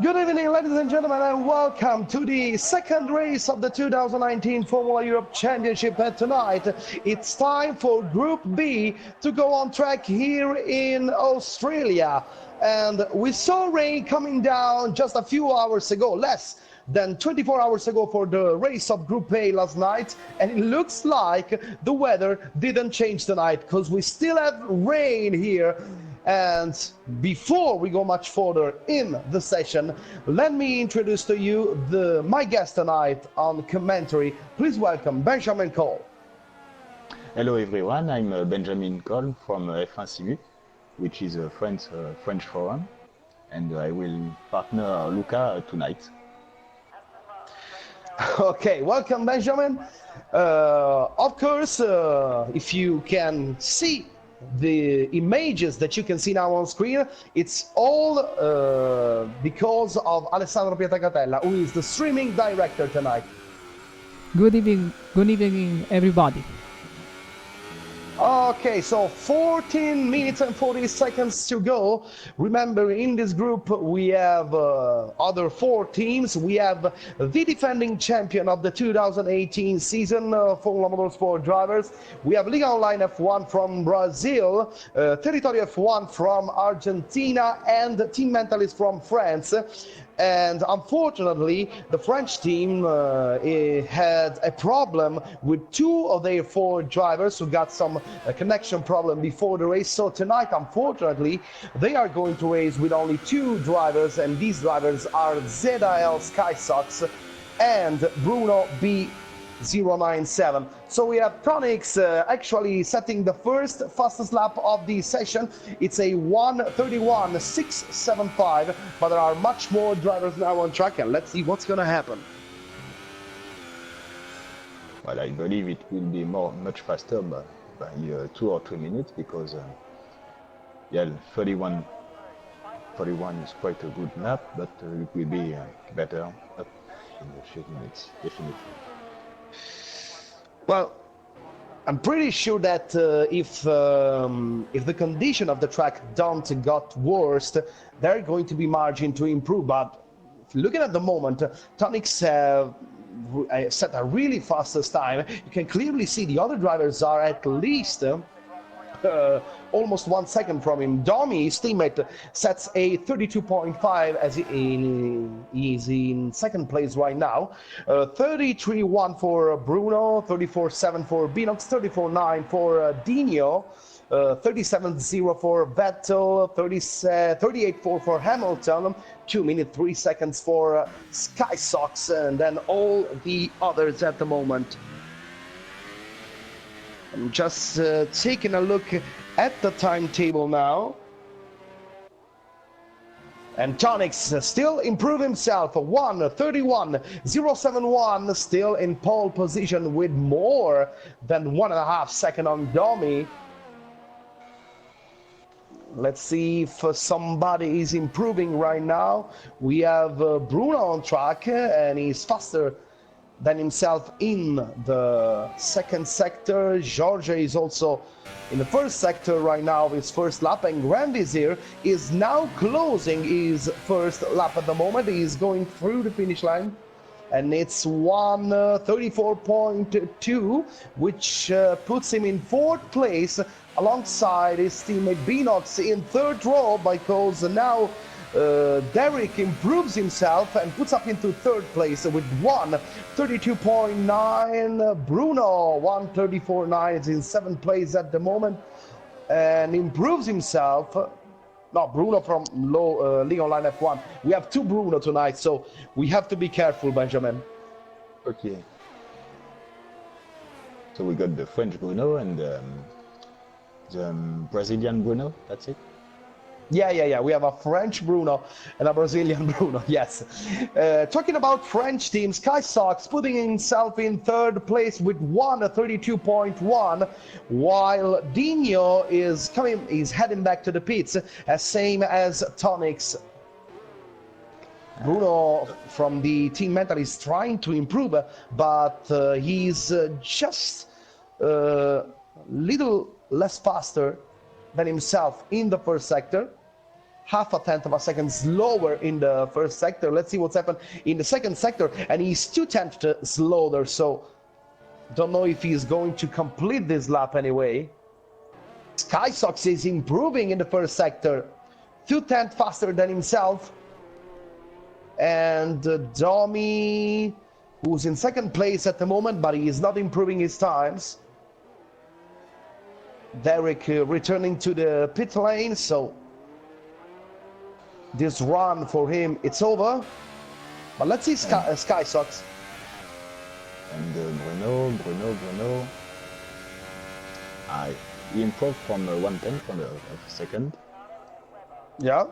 Good evening, ladies and gentlemen, and welcome to the second race of the 2019 Formula Europe Championship. And tonight, it's time for Group B to go on track here in Australia. And we saw rain coming down just a few hours ago, less than 24 hours ago for the race of Group A last night. And it looks like the weather didn't change tonight because we still have rain here. And before we go much further in the session, let me introduce to you my guest tonight on commentary. Please welcome Benjamin Cole. Hello everyone, I'm Benjamin Cole from FECL, which is a French forum, and I will partner Luca tonight. Okay, welcome Benjamin. Of course, if you can see the images that you can see now on screen, it's all because of Alessandro Pietracatella, who is the streaming director tonight. Good evening, everybody. Okay, so 14 minutes and 40 seconds to go. Remember, in this group, we have other 4 teams. We have the defending champion of the 2018 season, Formula Motorsport drivers. We have Liga Online F1 from Brazil, Territorio F1 from Argentina, and Team Mentalist from France. And unfortunately, the French team had a problem with 2 of their 4 drivers who got some connection problem before the race. So tonight, unfortunately, they are going to race with only 2 drivers, and these drivers are ZL Sky Sox and Bruno B097. So we have Tonix actually setting the first fastest lap of the session. It's a 1:31.675, but there are much more drivers now on track, and let's see what's going to happen. Well, I believe it will be much faster by 2 or 3 minutes, because yeah, 31 is quite a good lap, but it will be better up in a few minutes, definitely. Well, I'm pretty sure that if the condition of the track don't got worse, there are going to be margin to improve. But looking at the moment, Tonix set a really fastest time. You can clearly see the other drivers are at least almost 1 second from him. Domi, his teammate, sets a 32.5 as he's in second place right now. 33.1 for Bruno, 34.7 for Binox, 34.9 for Dino, 37.0 for Vettel, 38.4 for Hamilton, 2 minutes 3 seconds for Sky Sox, and then all the others at the moment. I'm just taking a look at the timetable now. And Tonix still improve himself. 1:31.071, still in pole position with more than 1.5 seconds on Domi. Let's see if somebody is improving right now. We have Bruno on track, and he's faster than himself in the second sector. George is also in the first sector right now, his first lap, and Grand Vizier is now closing his first lap at the moment. He's going through the finish line, and it's 1:34.2, which puts him in 4th place alongside his teammate Binox in 3rd row, because now Derek improves himself and puts up into 3rd place with 1:32.9. Bruno 1:34.9 is in 7th place at the moment and improves himself. No, Bruno from League Online F1. We have 2 Bruno tonight, so we have to be careful, Benjamin. Okay. So we got the French Bruno and the Brazilian Bruno, that's it? Yeah. We have a French Bruno and a Brazilian Bruno, yes. Talking about French team, Sky Sox putting himself in 3rd place with 1:32.1, while Dino is heading back to the pits, same as Tonix. Bruno from the team mental is trying to improve, but he's just little less faster than himself in the first sector. 0.5 of a second slower in the first sector. Let's see what's happened in the second sector, and he's 0.2 slower, so don't know if he's going to complete this lap anyway. Sky Sox is improving in the first sector, 0.2 faster than himself. And Domi, who's in second place at the moment, but he is not improving his times. Derek returning to the pit lane, so this run for him, it's over. But let's see Sky Sox. And Bruno. He improved from 1/10 from the second. Yeah.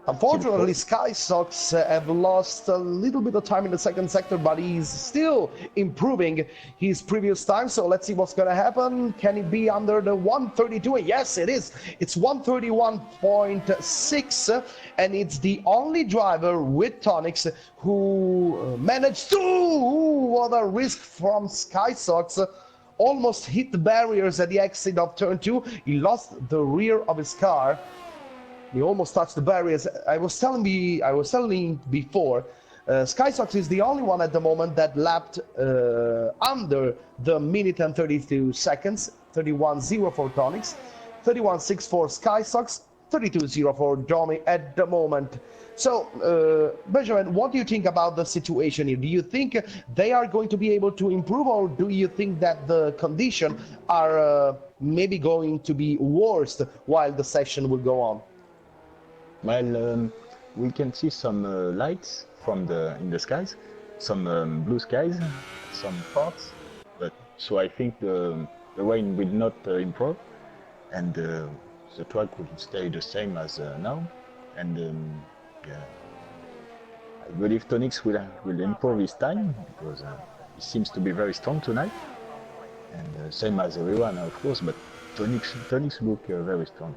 Unfortunately, Sky Sox have lost a little bit of time in the second sector, but he's still improving his previous time. So let's see what's going to happen. Can he be under the 132? Yes, it is. It's 131.6, and it's the only driver with Tonics who managed to... what a risk from Sky Sox. Almost hit the barriers at the exit of turn 2. He lost the rear of his car. He almost touched the barriers. I was telling before, Sky Sox is the only one at the moment that lapped under the minute and 32 seconds. 31.0 for Tonics, 31.6 for Sky Sox, 32.0 for Domi at the moment. So, Benjamin, what do you think about the situation here? Do you think they are going to be able to improve, or do you think that the conditions are maybe going to be worse while the session will go on? Well, we can see some lights from in the skies, some blue skies, some parts. But so I think the rain will not improve, and the track will stay the same as now. And yeah, I believe Tonix will improve his time because he seems to be very strong tonight, and same as everyone, of course. But Tonix look very strong.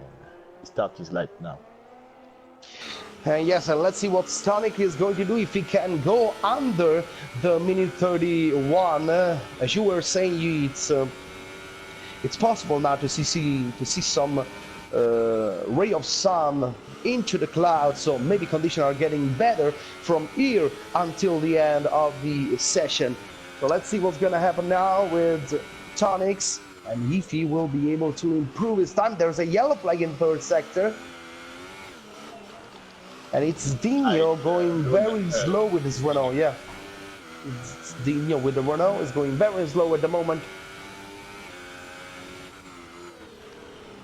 Start is light now. Yes, and let's see what Stonic is going to do if he can go under the minute 31. As you were saying, it's possible now to see some ray of sun into the clouds, so maybe conditions are getting better from here until the end of the session. So let's see what's going to happen now with Tonics, and if he will be able to improve his time. There's a yellow flag in third sector. And it's Dino going very slow with his Renault, yeah. It's Dino with the Renault is going very slow at the moment.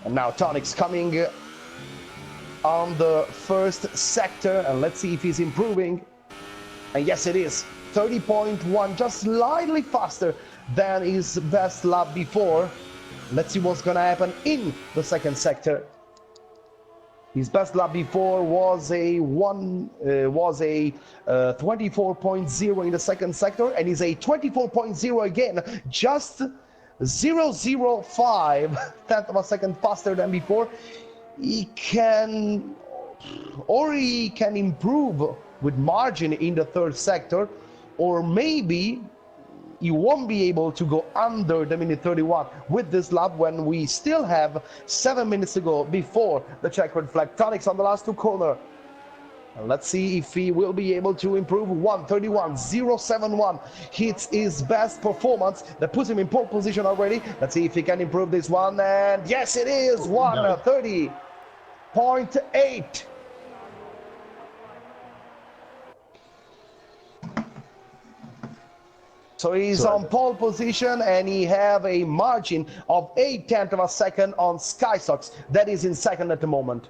And now Tonic's coming on the first sector, and let's see if he's improving. And yes, it is. 30.1, just slightly faster than his best lap before. Let's see what's gonna happen in the second sector. His best lap before was a 24.0 in the second sector, and he's a 24.0 again, just 0.05 tenth of a second faster than before. He can improve with margin in the third sector, or maybe you won't be able to go under the minute 31 with this lap when we still have 7 minutes to go before the checkered flag. Tonics on the last two corners. Let's see if he will be able to improve. 1:31.071 hits his best performance. That puts him in pole position already. Let's see if he can improve this one. And yes, it is 1:30.8. So he's on pole position, and he have a margin of 8 tenths of a second on Sky Sox. That is in second at the moment.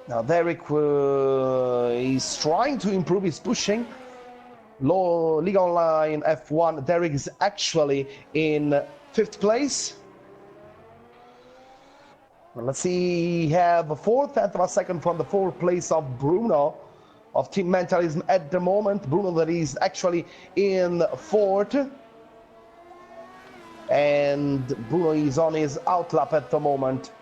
Now Derek is trying to improve his pushing. League Online F1, Derek is actually in 5th place. Well, let's see, he have a 4th tenth of a second from the 4th place of Bruno of Team Mentalism at the moment. Bruno that is actually in 4th. And Bruno is on his outlap at the moment.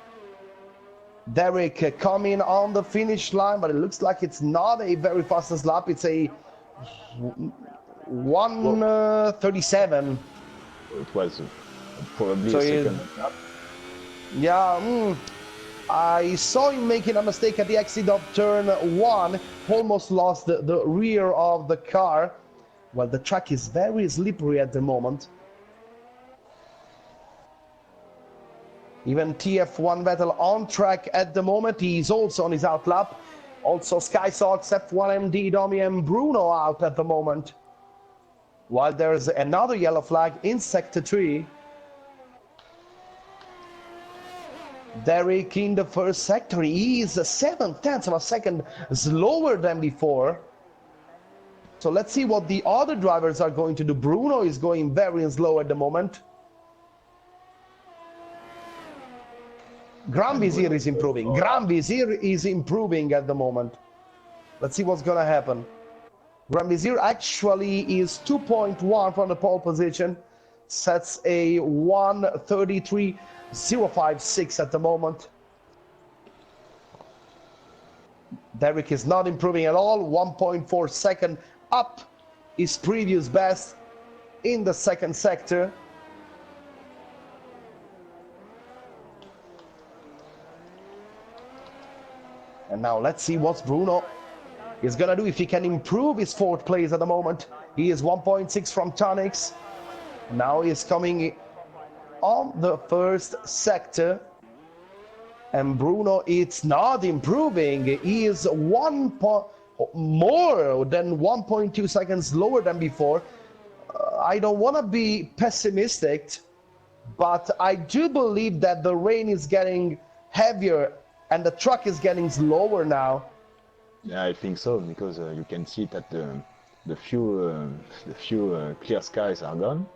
Derek coming on the finish line, but it looks like it's not a very fastest lap. It's a 1:37. It was probably a second lap. Yeah, I saw him making a mistake at the exit of turn 1. Almost lost the rear of the car. Well, the track is very slippery at the moment. Even TF1 Vettel on track at the moment. He's also on his outlap. Also Sky Sox, F1MD, Domi and Bruno out at the moment. While there's another yellow flag in Sector 3. Derek in the first sector. He is 7 tenths of a second slower than before. So let's see what the other drivers are going to do. Bruno is going very slow at the moment. Grand Vizier is improving. Grand Vizier is improving at the moment. Let's see what's gonna happen. Grand Vizier actually is 2.1 from the pole position. Sets a 1:33.056 at the moment. Derek is not improving at all. 1.4 second up his previous best in the second sector. And now let's see what Bruno is gonna do, if he can improve his fourth place at the moment. He is 1.6 from Tonix. Now he is coming on the first sector. And Bruno, it's not improving. He is more than 1.2 seconds lower than before. I don't want to be pessimistic, but I do believe that the rain is getting heavier and the truck is getting slower now. Yeah, I think so, because you can see that the few clear skies are gone.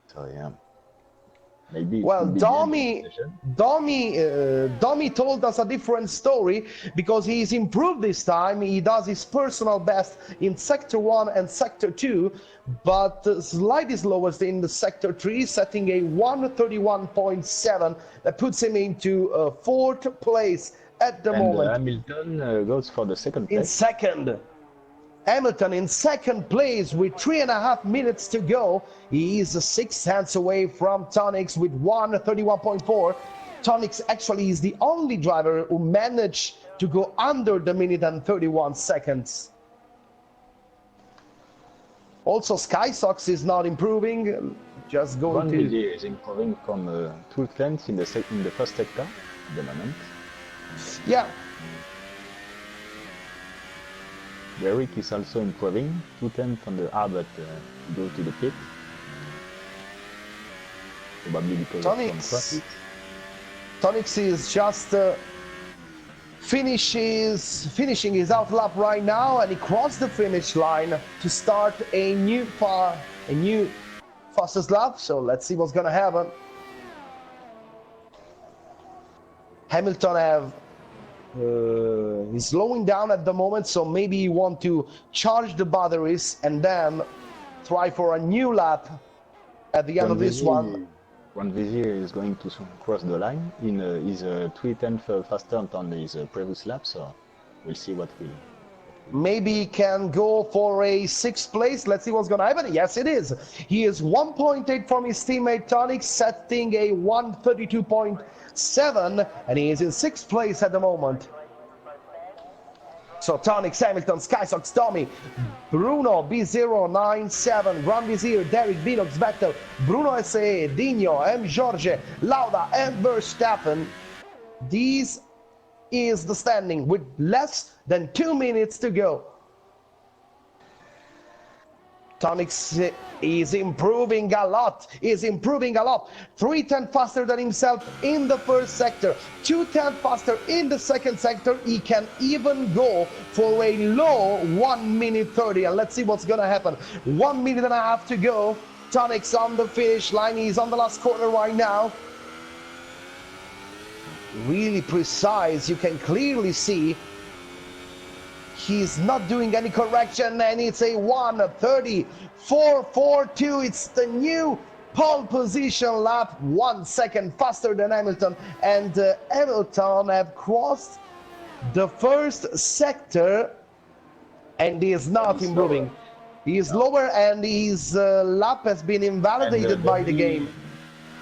So yeah, maybe. Well, Domi told us a different story, because he's improved this time. He does his personal best in Sector 1 and Sector 2, but slightly lowest in the Sector 3, setting a 1:31.7 that puts him into fourth place at the moment. Hamilton goes for the second place. In second. Hamilton in second place with 3.5 minutes to go. He is 6 tenths away from Tonix with 1:31.4. Tonix actually is the only driver who managed to go under the minute and 31 seconds. Also, SkySox is not improving. Just going to... is improving from 2 tenths in the first sector at the moment. Yeah. Derek is also improving, 2 tenths on the R, but go to the pit. Probably because of some traffic. Tonix is just finishing his out lap right now, and he crossed the finish line to start a new fastest lap. So let's see what's gonna happen. Hamilton he's slowing down at the moment, so maybe you want to charge the batteries and then try for a new lap at the end of this one. Grand Vizier is going to cross the line. He's 3 tenths faster than his previous lap, so we'll see what will. Maybe he can go for a 6th place. Let's see what's going to happen. Yes, it is. He is 1.8 from his teammate Tonix, setting a 1:32.7, and he is in 6th place at the moment. So Tonix, Hamilton, SkySox, Domi, Bruno, B097, Grand Vizier, Derek, Binox, Vettel, Bruno SAE, Dino, M. Jorge, Lauda, and Verstappen. These is the standing with less than 2 minutes to go. Tonix is improving a lot. 3 tenths faster than himself in the first sector, 2 tenths faster in the second sector. He can even go for a low 1:30, and let's see what's gonna happen. 1.5 minutes to go. Tonix on the finish line. He's on the last corner right now. Really precise. You can clearly see he's not doing any correction, and it's a 1:34.42. It's the new pole position lap, 1 second faster than Hamilton, and Hamilton have crossed the first sector, and he is not improving. He is lower, and his lap has been invalidated by the game.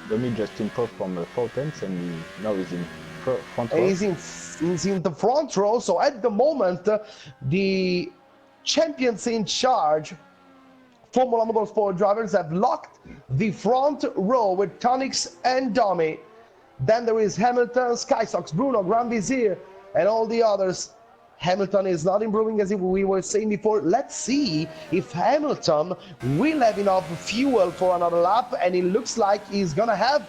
Domi just improved from 4 tenths, and now he's in front row. He's in the front row. So at the moment, the champions in charge, Formula Motorsport drivers, have locked the front row with Tonix and Domi. Then there is Hamilton, SkySox, Bruno, Grand Vizier, and all the others. Hamilton is not improving, as we were saying before. Let's see if Hamilton will have enough fuel for another lap, and it looks like he's gonna have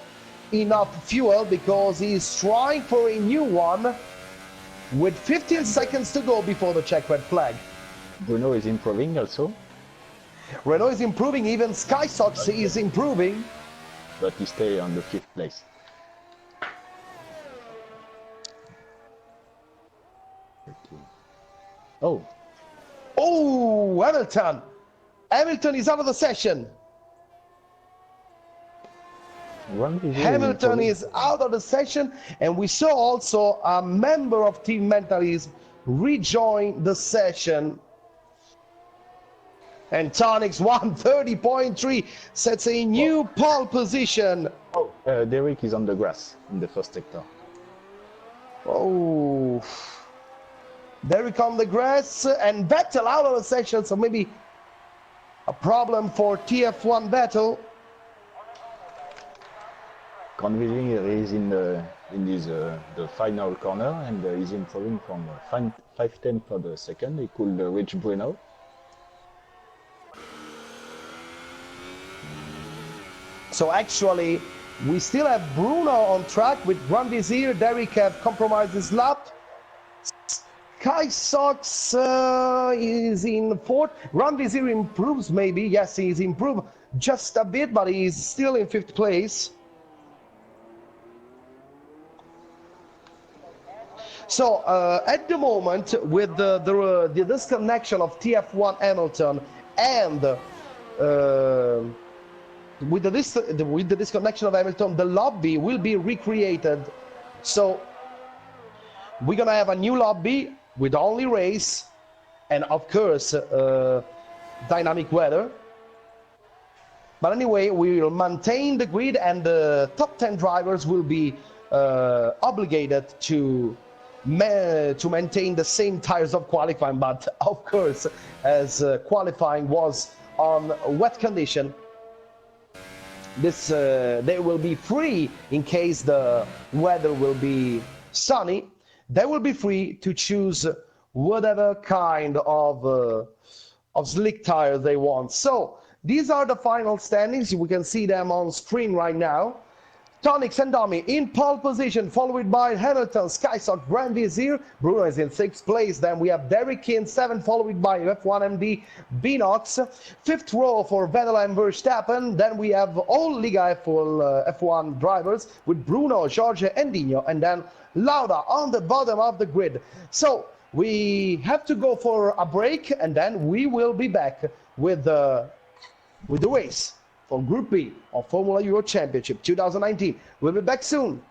enough fuel, because he's trying for a new one with 15 seconds to go before the check red flag. Bruno is improving also. Renault is improving, even SkySox is improving. But he stays on the 5th place. Oh, Oh, Hamilton. Hamilton is out of the session. Hamilton is out of the session, and we saw also a member of Team Mentalism rejoin the session. And Tonix 130.3 sets a new pole position. Oh, Derek is on the grass in the first sector. Oh, Derek on the grass, and Vettel out of the session, so maybe a problem for TF1 Vettel. Convincing is in the final corner, and he's improving from 5:10 for the second. He could reach Bruno. So actually, we still have Bruno on track with Grand Vizier. Derek have compromised his lap. Sky Sox is in fourth. Grand Vizier improves maybe. Yes, he's improved just a bit, but he's still in fifth place. So at the moment, with the disconnection of TF1 Hamilton and with the disconnection of Hamilton, the lobby will be recreated. So we're gonna have a new lobby with only race and of course dynamic weather. But anyway, we will maintain the grid, and the top 10 drivers will be obligated to maintain the same tires of qualifying. But of course, as qualifying was on wet condition, they will be free in case the weather will be sunny. They will be free to choose whatever kind of slick tires they want. So these are the final standings. We can see them on screen right now. Tonix and Domi in pole position, followed by Hamilton, Skysock, Grand Vizier. Bruno is in 6th place. Then we have Derek in 7th, followed by F1MD, Binox. 5th row for Vettel and Verstappen. Then we have all Liga F1 drivers with Bruno, Jorge, and Dino. And then Lauda on the bottom of the grid. So we have to go for a break, and then we will be back with the race for Group B of Formula Euro Championship 2019. We'll be back soon.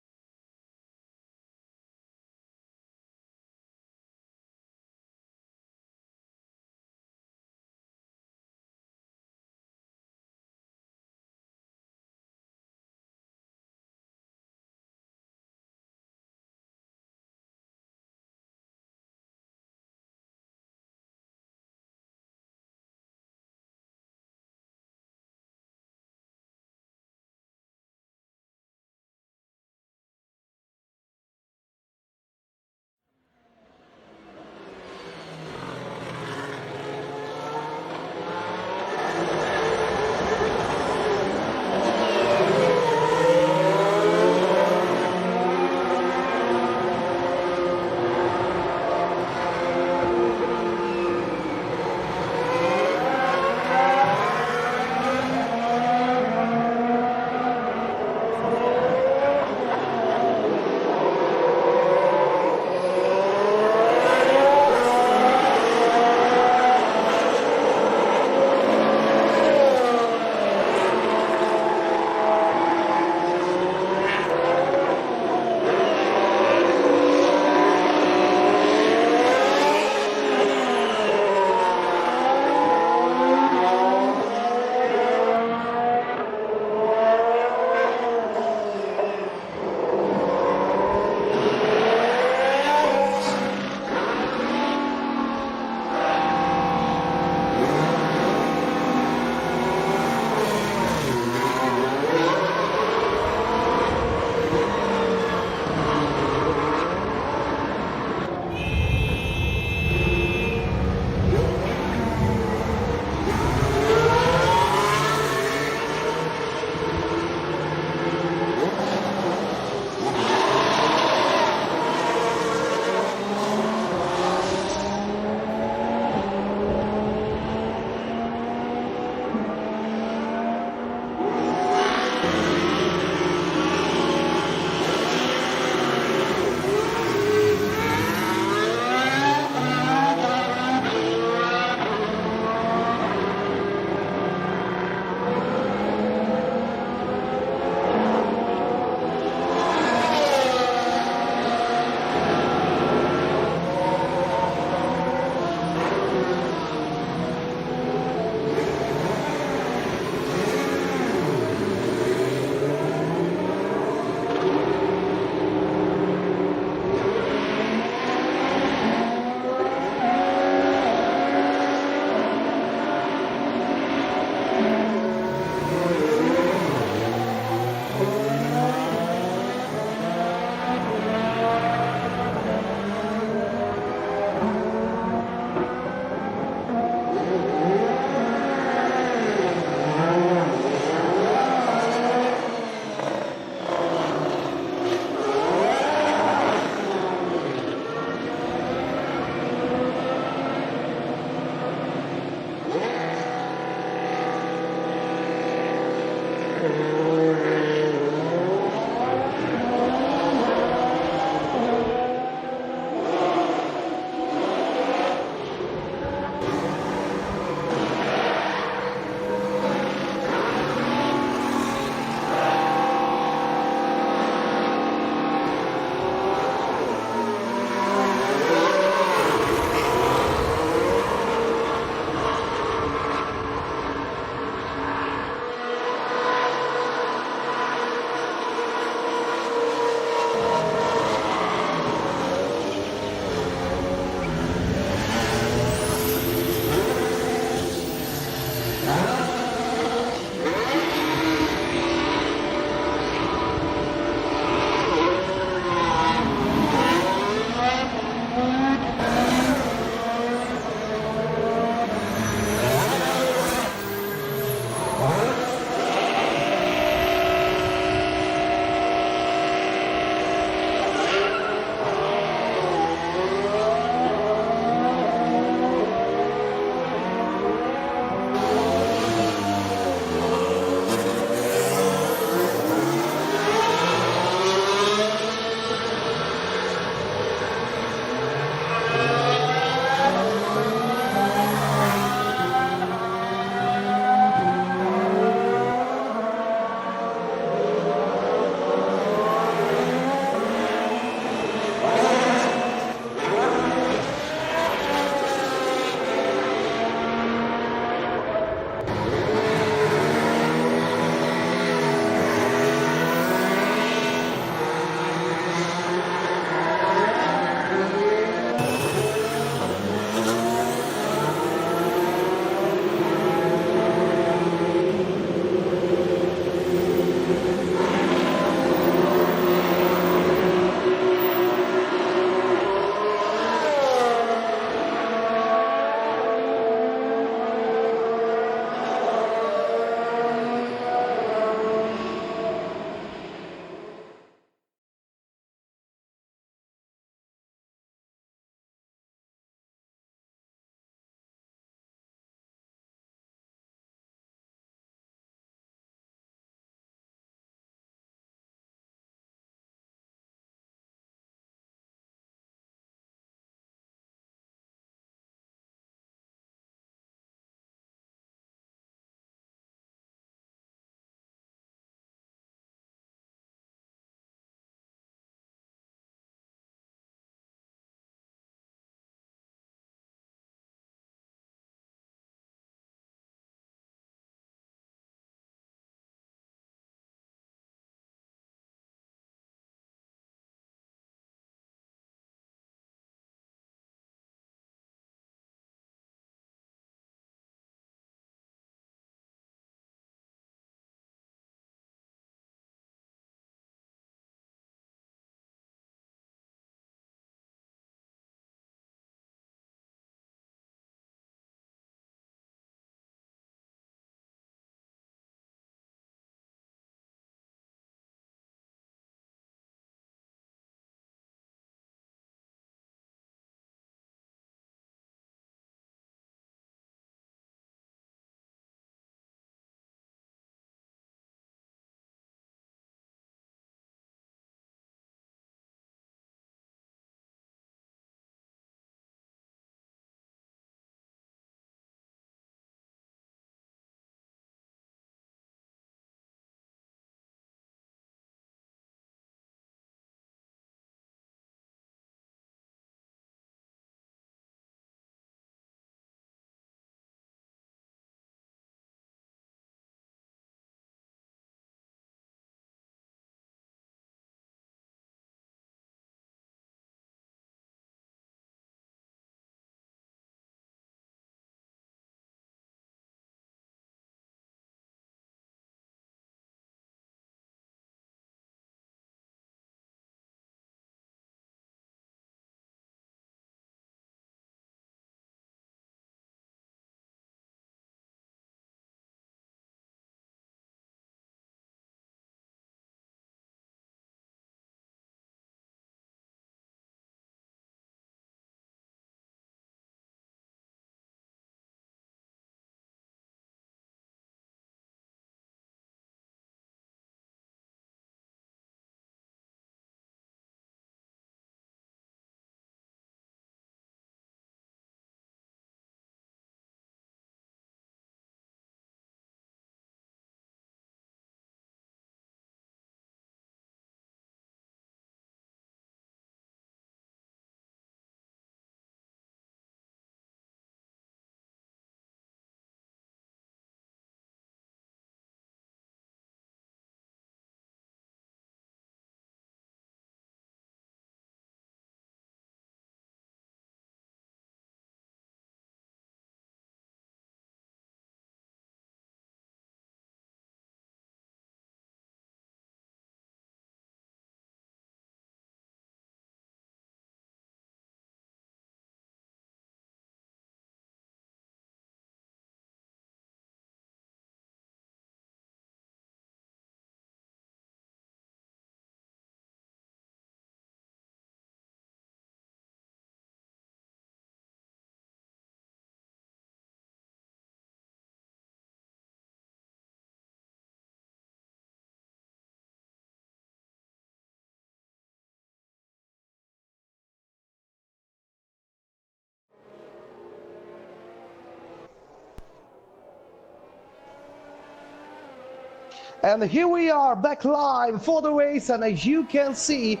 And here we are back live for the race, and as you can see,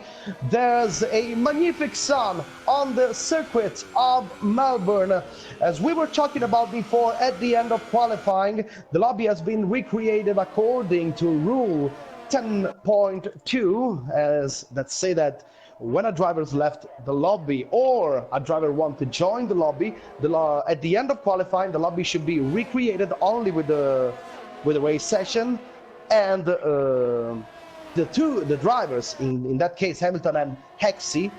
there's a magnificent sun on the circuit of Melbourne. As we were talking about before, at the end of qualifying, the lobby has been recreated according to rule 10.2, as that say that when a driver's left the lobby or a driver want to join the lobby, at the end of qualifying, the lobby should be recreated only with the race session. And the drivers, in that case Hamilton and Hexy,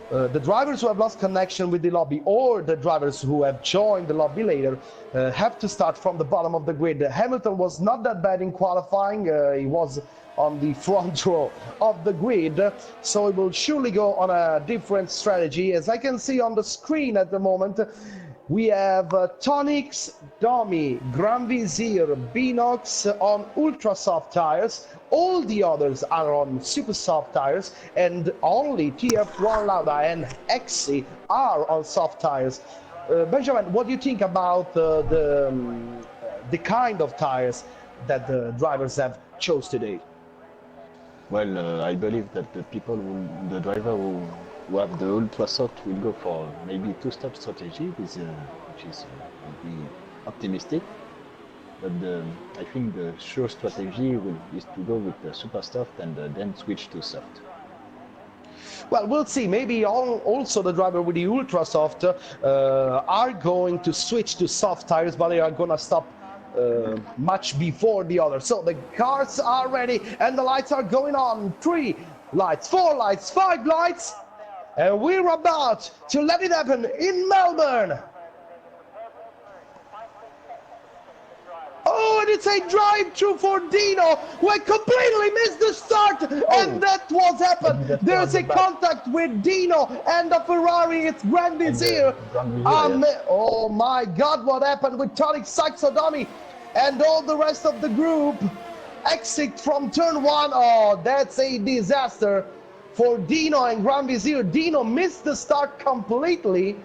the drivers who have lost connection with the lobby or the drivers who have joined the lobby later have to start from the bottom of the grid. Hamilton was not that bad in qualifying, he was on the front row of the grid, so he will surely go on a different strategy. As I can see on the screen at the moment, we have Tonix, Domi, Grand Vizier, Binox on ultra soft tires. All the others are on super soft tires, and only TF1 Lauda and Exi are on soft tires. Benjamin, what do you think about the kind of tires that the drivers have chose today? Well, I believe that the driver who have the ultra soft will go for maybe two-step strategy, which is will be optimistic. But I think the sure strategy is to go with the super soft and then switch to soft. Well, we'll see. Maybe also the driver with the ultra soft are going to switch to soft tires, but they are going to stop much before the others. So the cars are ready and the lights are going on. 3 lights, 4 lights, 5 lights, and we're about to let it happen in Melbourne. Oh, and it's a drive-through for Dino, who had completely missed the start, and that was happened. There's a contact with Dino and the Ferrari. It's Grand Vizier. Oh my God, what happened with Tonic Saxodomi and all the rest of the group? Exit from turn 1. Oh, that's a disaster for Dino and Grand Vizier. Dino missed the start completely,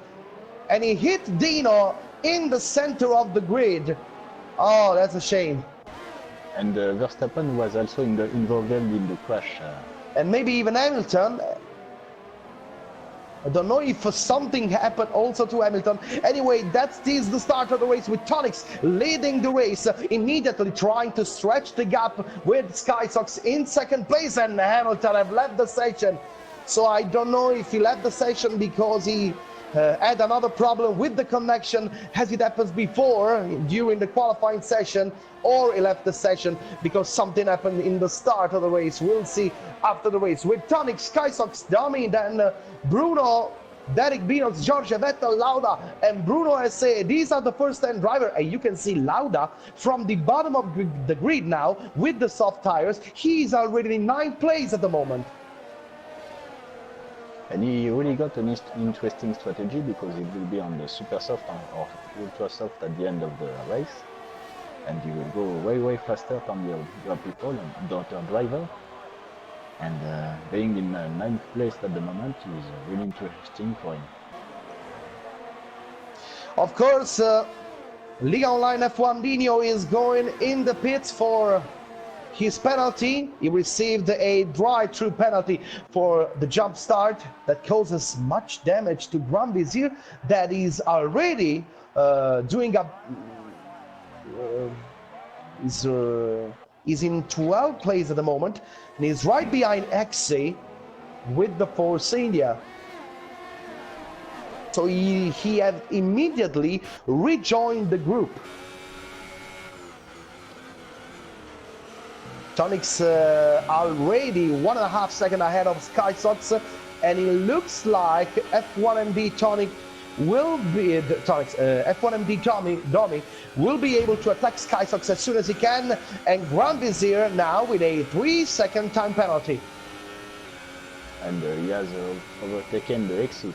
and he hit Dino in the center of the grid. Oh, that's a shame. And Verstappen was also involved in the crash. And maybe even Hamilton. I don't know if something happened also to Hamilton. Anyway, that is the start of the race with Tonix leading the race, immediately trying to stretch the gap with Sky Sox in second place, and Hamilton have left the session. So I don't know if he left the session because he had another problem with the connection, as it happens before during the qualifying session, or he left the session because something happened in the start of the race. We'll see after the race. With Tonic, Sky Sox, Domi, then Bruno, Derek Binox, George Vettel, Lauda, and Bruno SA. These are the first 10 drivers, and you can see Lauda from the bottom of the grid now with the soft tires. He's already in 9th place at the moment. And he really got an interesting strategy because it will be on the super soft or ultra soft at the end of the race, and he will go way faster than the people and the other driver. And being in 9th place at the moment is really interesting for him. Of course, Liga Online F1 Dino is going in the pits for his penalty. He received a drive-through penalty for the jump start that causes much damage to Grand Vizier, that is already doing a is in 12th place at the moment, and he's right behind XC with the Force India. So he had immediately rejoined the group. Tonic's already 1.5 seconds ahead of Sky Sox, and it looks like F1MD Tonic will be F1MD Domi will be able to attack Sky Sox as soon as he can, and Grand Vizier now with a 3-second time penalty. And he has overtaken the exit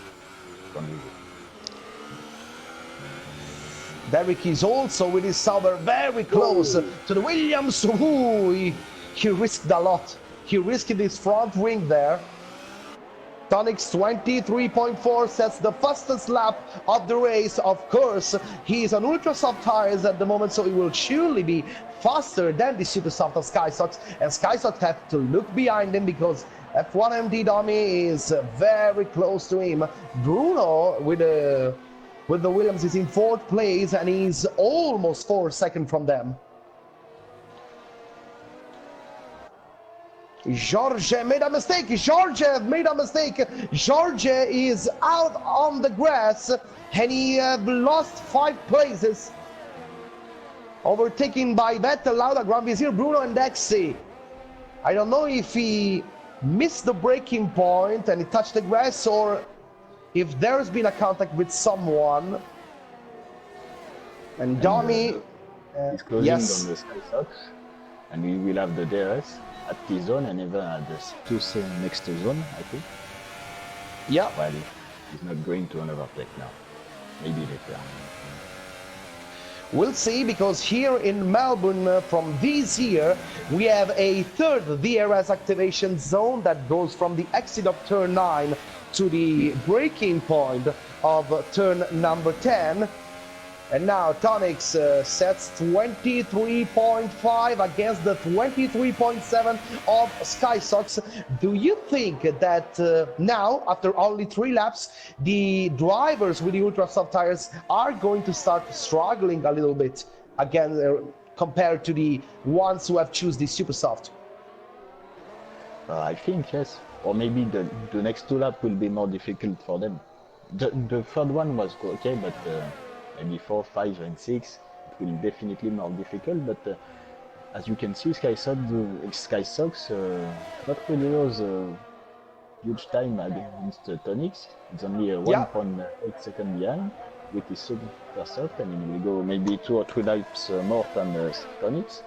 from Vizier. Derek is also with his Sauber very close to the Williams. Ooh, he risked a lot. He risked his front wing there. Tonix 23.4 sets the fastest lap of the race. Of course, he is on ultra soft tires at the moment, so he will surely be faster than the super soft of SkySox. And SkySox have to look behind him because F1MD Dummy is very close to him. Bruno with the Williams is in 4th place and he's almost 4 seconds from them. George made a mistake. George made a mistake. George is out on the grass and he lost 5 places. Overtaken by Vettel, Lauda, Grand Vizier, Bruno and Dexy. I don't know if he missed the braking point and he touched the grass or if there's been a contact with someone. And Domi, he's closing yes. on the SkySox, and we will have the DRS at T zone and even at the next zone, I think. Yeah. Well, he's not going to another overtake now. Maybe later. We'll see, because here in Melbourne from this year we have a 3rd DRS activation zone that goes from the exit of turn 9 to the braking point of turn number 10. And now Tonix sets 23.5 against the 23.7 of SkySox. Do you think that now, after only 3 laps, the drivers with the ultra soft tires are going to start struggling a little bit again compared to the ones who have chosen the super soft? I think yes, or maybe the next 2 laps will be more difficult for them. The 3rd one was okay, but maybe 4, 5, and 6, it will definitely more difficult. But as you can see, SkySox not really lose huge time against Tonix. It's only 1.8 seconds behind with his super soft, and he will go maybe 2 or 3 laps more than Tonix.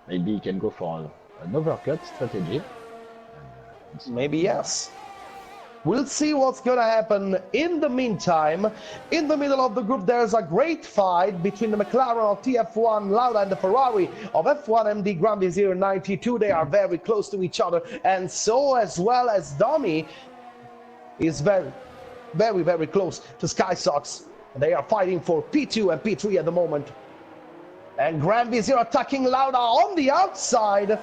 Maybe he can go for an overcut strategy. Maybe yes. We'll see what's gonna happen. In the meantime, in the middle of the group, there's a great fight between the McLaren of TF1 Lauda and the Ferrari of F1MD Grand Vizier 92. They are very close to each other, and so as well as Domi is very close to SkySox. They are fighting for P2 and P3 at the moment. And Grand Vizier attacking Lauda on the outside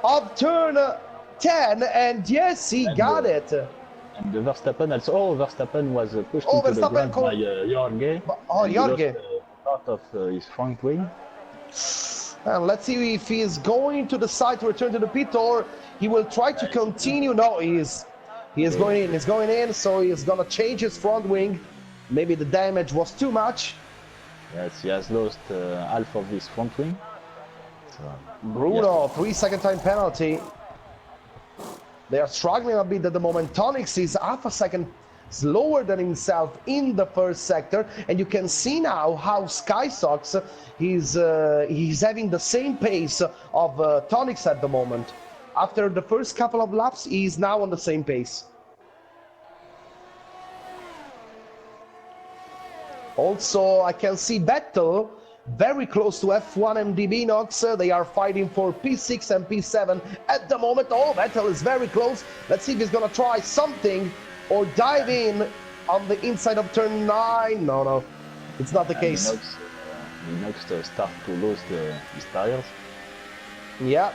of turn 10, and yes, he got it. And the Verstappen also. Verstappen was pushed into the ground by Jorge. Jorge. Part of his front wing. And let's see if he is going to decide to return to the pit or he will try to continue. No, he is going in. He's going in, so he's gonna change his front wing. Maybe the damage was too much. Yes, he has lost half of his front wing. So, Bruno, 3-second time penalty. They are struggling a bit at the moment. Tonix is half a second slower than himself in the 1st sector, and you can see now how SkySox he's having the same pace of Tonix at the moment. After the first couple of laps, he's now on the same pace. Also, I can see Vettel very close to F1MD Binox. They are fighting for P6 and P7 at the moment. Oh, Vettel is very close. Let's see if he's gonna try something or dive in on the inside of turn 9. No, it's not the case. Binox start to lose his tires. Yeah.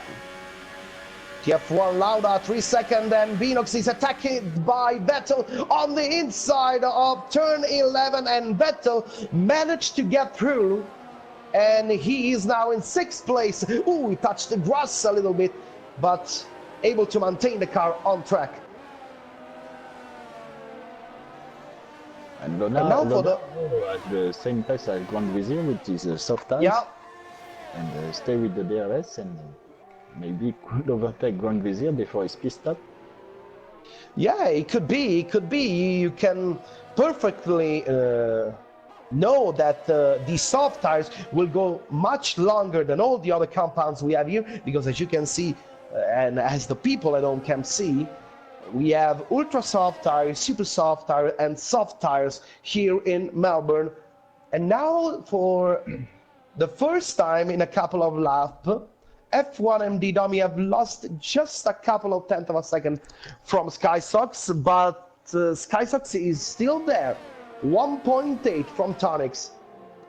TF1 Lauda 3 seconds, and Binox is attacked by Vettel on the inside of turn 11, and Vettel managed to get through. And he is now in 6th place. Ooh, he touched the grass a little bit, but able to maintain the car on track. And now for at the same pace as Grand Vizier with his soft tires. Yeah. And stay with the DRS and maybe could overtake Grand Vizier before his pit stop. Yeah, it could be. You can perfectly know that the soft tires will go much longer than all the other compounds we have here, because as you can see, and as the people at home can see, we have ultra soft tires, super soft tires, and soft tires here in Melbourne. And now for the first time in a couple of laps, F1 MD dummy have lost just a couple of tenths of a second from Sky Sox, but Sky Sox is still there. 1.8 from Tonix.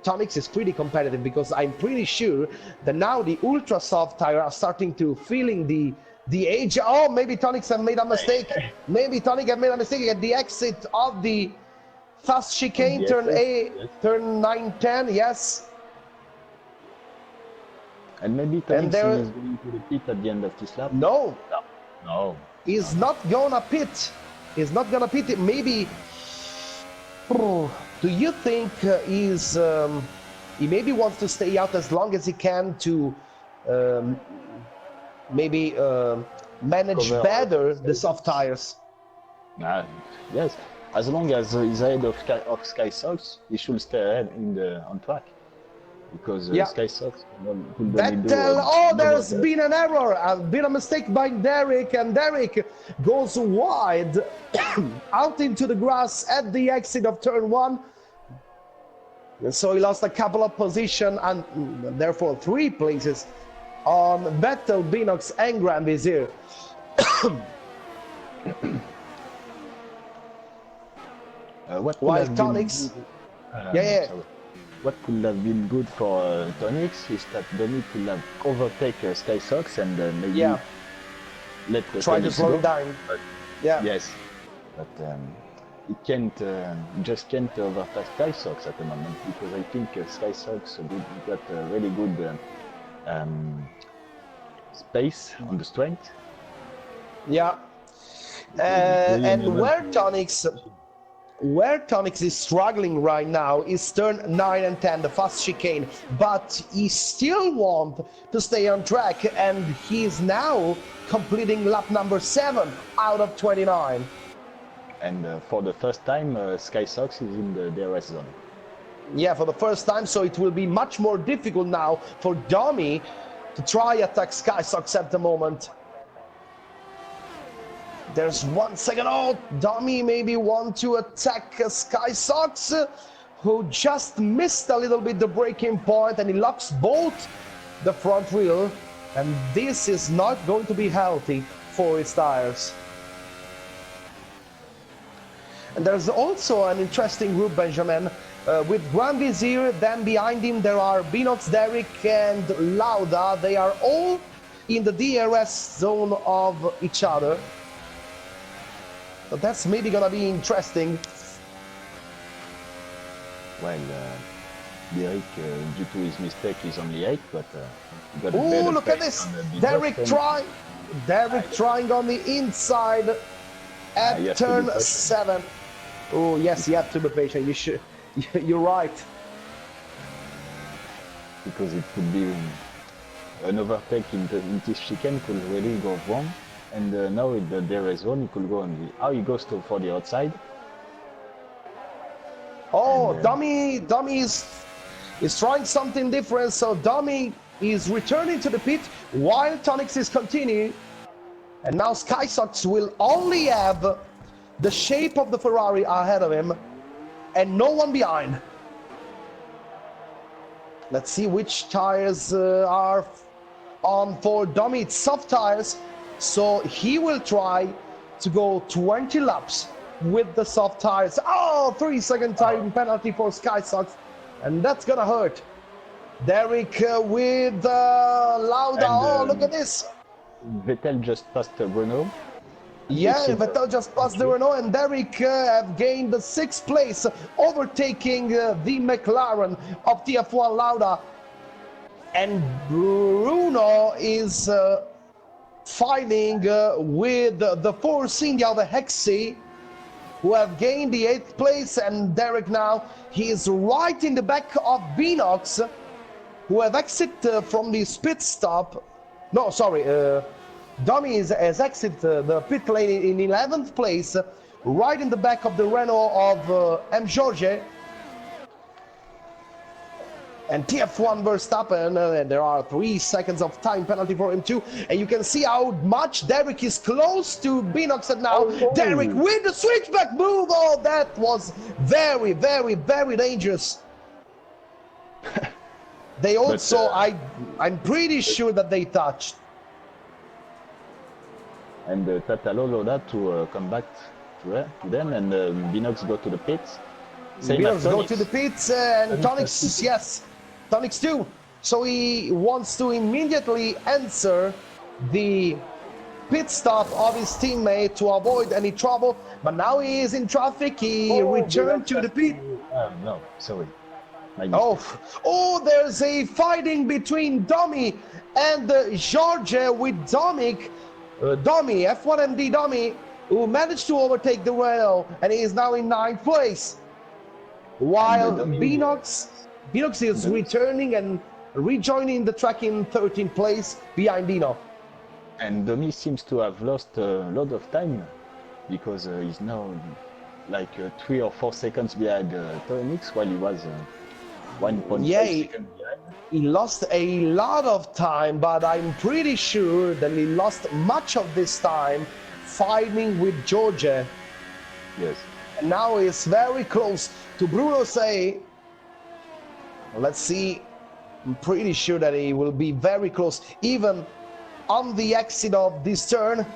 Tonix is pretty competitive because I'm pretty sure that now the ultra soft tire are starting to feeling the age. Oh, maybe Tonix have made a mistake. Maybe Tonix have made a mistake at the exit of the fast chicane, turn yes. turn 910, yes. And maybe Tonix is going to the pit at the end of this lap. No. No. He's not gonna pit. He's not gonna pit it. Maybe. Do you think he maybe wants to stay out as long as he can to maybe manage better the soft tires? Yes, as long as he's ahead of Sky Sox, he should stay ahead on track. Because Sky Sox could Vettel, oh, there's been an error, been a mistake by Derek, and Derek goes wide out into the grass at the exit of turn 1. And so he lost a couple of positions and therefore 3 places on Vettel, Binox, and Grand Vizier. While Tonix, what could have been good for Tonix is that Dominic could have overtaken Sky Sox and maybe let try to slow it down. But, yes, but he can't, just can't overtake Sky Sox at the moment because I think Sky Sox got a really good space on the strength. Yeah, and where Tonix is struggling right now is turn 9 and 10, the fast chicane, but he still wants to stay on track, and he's now completing lap number 7 out of 29. And for the first time, Sky Sox is in the DRS zone. Yeah, for the first time, so it will be much more difficult now for Domi to try attack Sky Sox at the moment. There's 1 second. Oh, Domi maybe want to attack Sky Sox, who just missed a little bit the braking point, and he locks both the front wheel, and this is not going to be healthy for his tires. And there's also an interesting group, Benjamin, with Grand Vizier. Then behind him there are Binox, Derek, and Lauda. They are all in the DRS zone of each other. But that's maybe gonna be interesting. Well, Derek, due to his mistake, is only 8, but he got a Oh, better look at pace this! on the Derek bottom. trying on the inside at turn 7. Oh yes, you have to be patient. You should. You're right. Because it could be an overtake in this chicane could really go wrong. And now with the DRS zone, he could go on the. Oh, he goes for the outside. Oh, and, Dummy is trying something different. So Dummy is returning to the pit while Tonix is continuing. And now Sky Sox will only have the shape of the Ferrari ahead of him and no one behind. Let's see which tires are on for Dummy. It's soft tires. So he will try to go 20 laps with the soft tires. Oh, 3-second time penalty for Sky Sox, and that's gonna hurt. Derek with Lauda. Oh, look at this. Vettel just passed Renault. Yeah, Vettel just passed the Renault, and Derek have gained the 6th place, overtaking the McLaren of TF1 Lauda. And Bruno is fighting with the Force India of Hexi, who have gained the 8th place, and Derek now, he is right in the back of Binox, who have exited from the pit stop. No, sorry, Domi has exited the pit lane in 11th place, right in the back of the Renault of M. George. And TF1 Verstappen, there are 3 seconds of time penalty for him too. And you can see how much Derek is close to Binox and now. Oh. Derek with the switchback move. Oh, that was very, very, very dangerous. They also, But, I'm pretty sure that they touched. And Tatalo Loda to come back to them, and Binox go to the pits. Same as Beers go to Tonix. the pits and Tonix Tonix, yes, Tonix too. So he wants to immediately answer the pit stop of his teammate to avoid any trouble, but now he is in traffic. He returned to the pit. No, sorry. My Oh, mistake. oh, there's a fighting between Domi and Georgia with Dominic. Domi, F1MD Domi, who managed to overtake the rail, and he is now in 9th place. While Binox is returning and rejoining the track in 13th place behind Dino. And Domi seems to have lost a lot of time because he's now like 3 or 4 seconds behind Tonix while he was 1.5 seconds behind. He lost a lot of time, but I'm pretty sure that he lost much of this time fighting with Georgia. Yes. And now he's very close to Bruno Say. Let's see. I'm pretty sure that he will be very close. Even on the exit of this turn,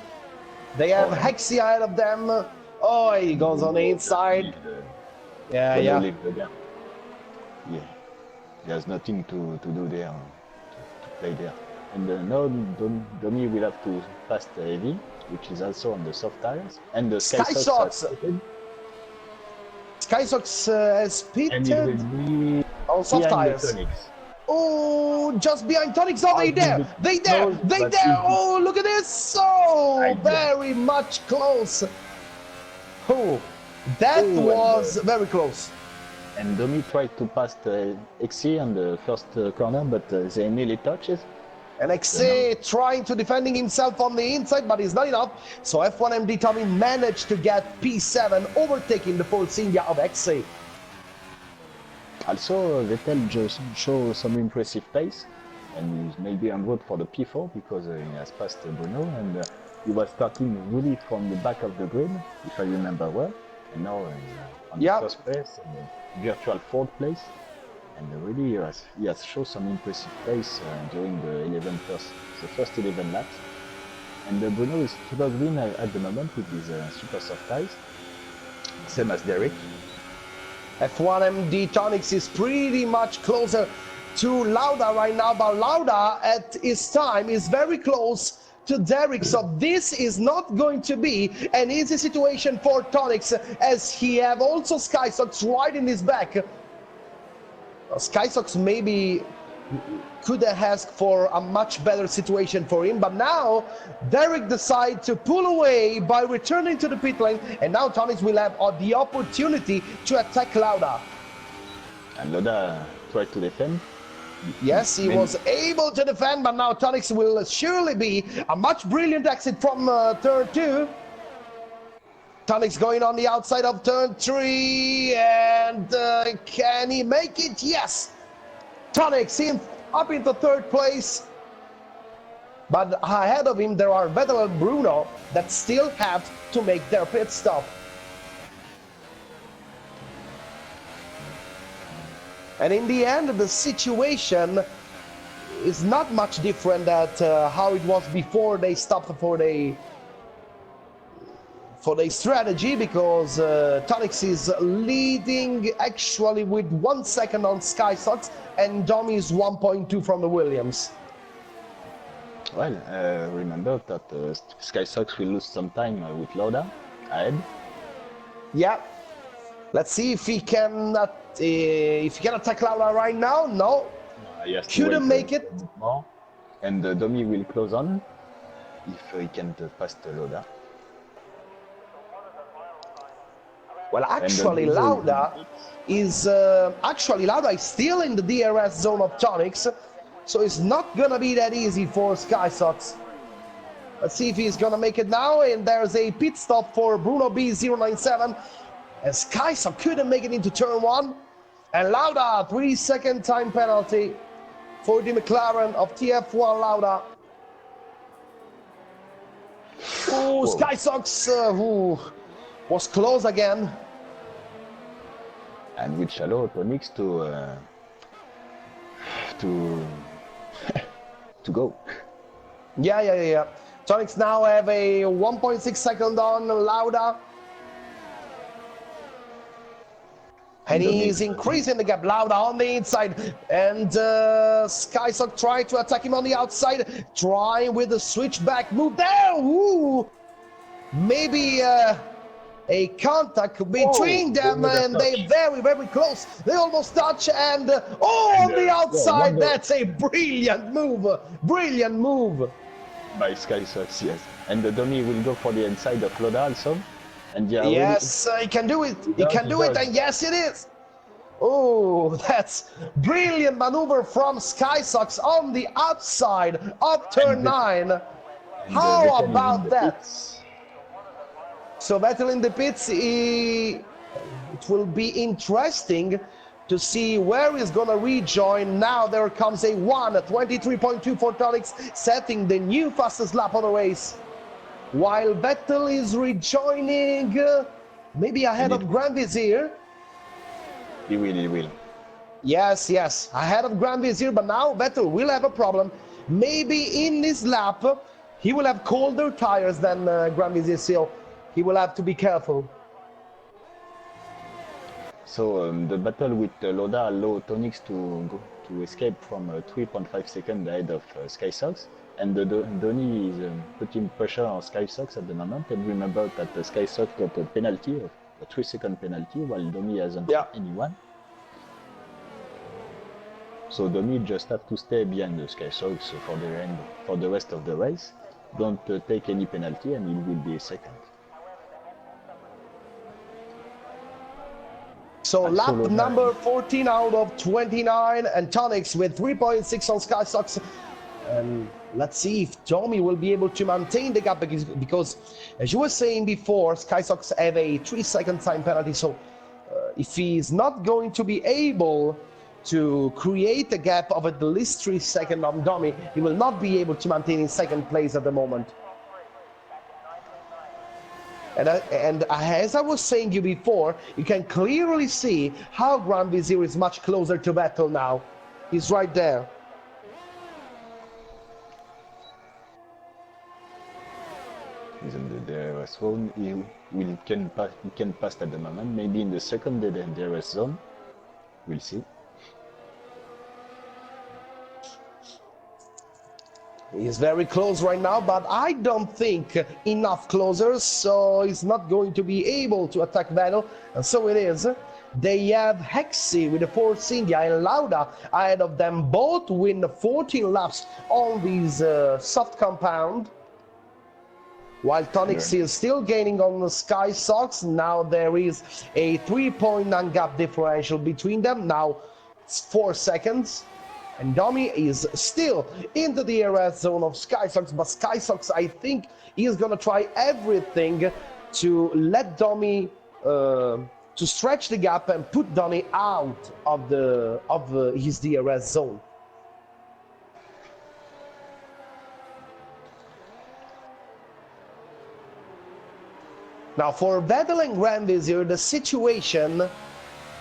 they have Hexy ahead of them. Oh, he goes on the inside. Yeah. Leave the game. Yeah. There's nothing to do there, to play there. And now Domi will have to pass the heavy, which is also on the soft tires. And the SkySox has pitted on soft tires. Oh, just behind Tonix. Oh, they there. Oh, look at this. So very much close. Oh, that was very close. And Domi tried to pass the XC on the first corner, but they nearly touches. And XC trying to defending himself on the inside, but it's not enough. So F1MD Tommy managed to get P7, overtaking the Force India of XC. Also, Vettel just show some impressive pace, and he's maybe en route for the P4 because he has passed Bruno, and he was starting really from the back of the grid, if I remember well. And now on the first place, virtual 4th place, and really he has shown some impressive pace during the first 11 laps. And Bruno is super green at the moment with his super soft tires, same as Derek. F1MD Tonix is pretty much closer to Lauda right now, but Lauda at his time is very close to Derek, so this is not going to be an easy situation for Tonix, as he have also SkySox right in his back. SkySox maybe could have asked for a much better situation for him, but now Derek decided to pull away by returning to the pit lane, and now Tonix will have the opportunity to attack Lauda. And Lauda tried to defend. Yes, he was able to defend, but now Tonix will surely be a much brilliant exit from turn 2. Tonix going on the outside of turn 3, and can he make it? Yes! Tonix up into 3rd place, but ahead of him there are Vettel and Bruno that still have to make their pit stop. And in the end, the situation is not much different than how it was before they stopped for the strategy, because Tonix is leading actually with 1 second on SkySox, and Domi is 1.2 from the Williams. Well, remember that SkySox will lose some time with Lauda ahead. Yeah. Let's see if he can attack Lauda right now. No. Couldn't make it. More. And Domi will close on if he can pass the Lauda. Well, actually, Lauda is still in the DRS zone of Tonix, so it's not gonna be that easy for SkySox. Let's see if he's gonna make it now, and there's a pit stop for Bruno B097, and SkySox couldn't make it into turn 1, and Lauda 3-second time penalty for the McLaren of TF1 Lauda. Oh, SkySox who was close again. And which allowed Tonix have to to go. Yeah. Tonics now have a 1.6 second on Lauda. And he's increasing the gap. Lauda on the inside. And Skysock trying to attack him on the outside. Trying with the switchback move there. Ooh. Maybe a contact between them, and they're very close. They almost touch, and on the outside, that's a brilliant move By Skysox, yes. And the dummy will go for the inside of Loda also. And yes, he can do it. He can do it, and yes, it is. Oh, that's brilliant maneuver from Skysox on the outside of turn 9. How about that? So Vettel in the pits, it will be interesting to see where he's going to rejoin. Now there comes a 1:23.2 for Tonics, setting the new fastest lap on the race. While Vettel is rejoining, maybe ahead of Grand Vizier. He will. Yes, ahead of Grand Vizier, but now Vettel will have a problem. Maybe in this lap, he will have colder tires than Grand Vizier, so he will have to be careful. So the battle with Loda allow Tonics to escape from 3.5 seconds ahead of Skysox, and Donny is putting pressure on Skysox at the moment. And remember that Skysox got a penalty, a 3-second penalty, while Donny hasn't got anyone. So Donny just have to stay behind the Skysox for the rest of the race. Don't take any penalty, and he will be second. So lap number 14 out of 29, and Tonics with 3.6 on Skysox. And let's see if Tommy will be able to maintain the gap, because as you were saying before, Skysox have a 3-second time penalty. So if he's not going to be able to create a gap of at least 3 seconds on Domi, he will not be able to maintain in second place at the moment. And as I was saying you before, you can clearly see how Grand Vizier is much closer to Vettel now. He's right there. He's in the DRS zone. He can pass at the moment. Maybe in the second DRS zone. We'll see. He's very close right now, but I don't think enough closer, so he's not going to be able to attack Vettel, and so it is. They have Hexy with the Force India and Lauda ahead of them. Both win 14 laps on this soft compound, while Tonics is still gaining on the Skysox. Now there is a 3.9 gap differential between them. Now it's 4 seconds. And Domi is still in the DRS zone of Skysox, but Skysox, I think, is going to try everything to let Domi, to stretch the gap and put Domi out of his DRS zone. Now for Vettel and Grand Vizier, the situation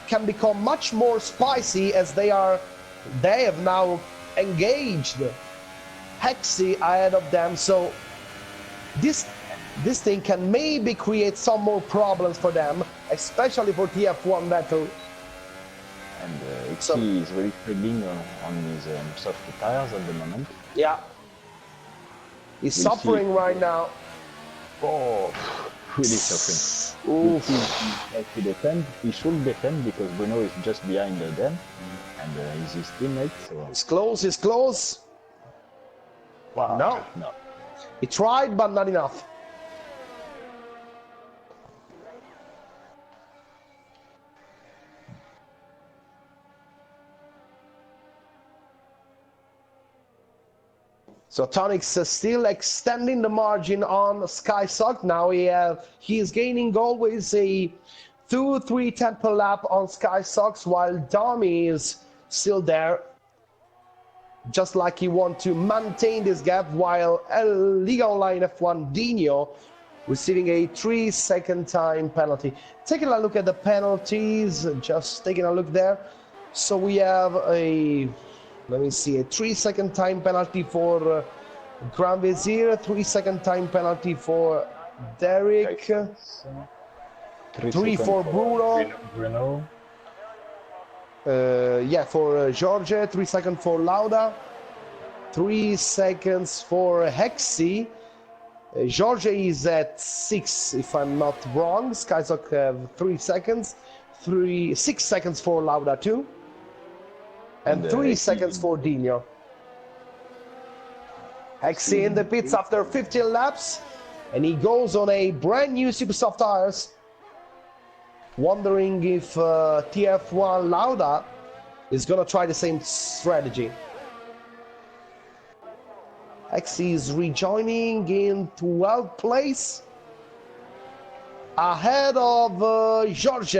can become much more spicy, as they have now engaged Hexy ahead of them, so this thing can maybe create some more problems for them, especially for TF1 Vettel. And Hexy is really struggling on his soft tires at the moment. Yeah, he's suffering right now. Oh, really suffering. To defend, he should defend, because Bruno is just behind them. And he's his teammate. So. He's close. Wow. No. He tried, but not enough. So Tonics is still extending the margin on Skysock. Now he is gaining always a 2-3 tenth per lap on Skysox, while Domi is still there, just like he wants to maintain this gap, while Liga Online F1 Dino receiving a 3-second time penalty. Taking a look at the penalties, just taking a look there. So we have a Let me see, a 3-second time penalty for Grand Vizier, 3-second time penalty for Derek, 3 for Bruno. Bruno. Yeah, for George, 3 seconds for Lauda, 3 seconds for Hexy. George is at 6, if I'm not wrong. Skysock have 3 seconds, 6 seconds for Lauda too, and 3 seconds for Dino. Hexy in the pits after 15 laps, and he goes on a brand new super soft tires. Wondering if TF1 Lauda is gonna try the same strategy. Hexy is rejoining in 12th place, ahead of George.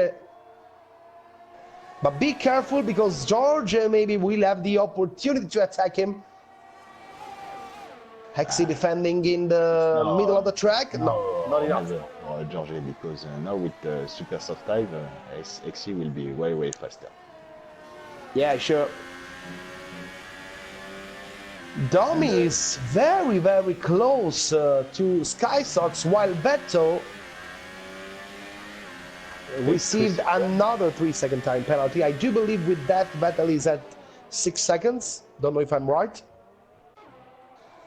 But be careful, because George maybe will have the opportunity to attack him. Hexy defending in the middle of the track. No, not enough. George, because now with the super soft tire, XC will be way faster. Yeah, sure. Domi is very close to Skysox, while Vettel received another 3-second time penalty. I do believe with that Vettel is at 6 seconds. Don't know if I'm right.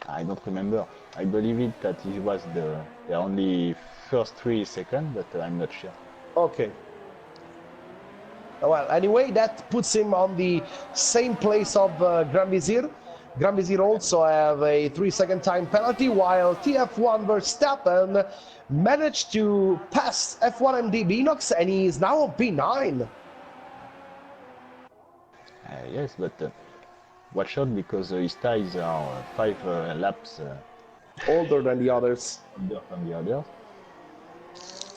I don't remember. I believe it that it was the only first 3 seconds, but I'm not sure. Okay. Well, anyway, that puts him on the same place of Grand Vizier. Grand Vizier also have a 3-second time penalty, while TF1 Verstappen managed to pass F1MD Binox, and he is now on P9. Yes, but watch out, because his tires are 5 laps older than the others.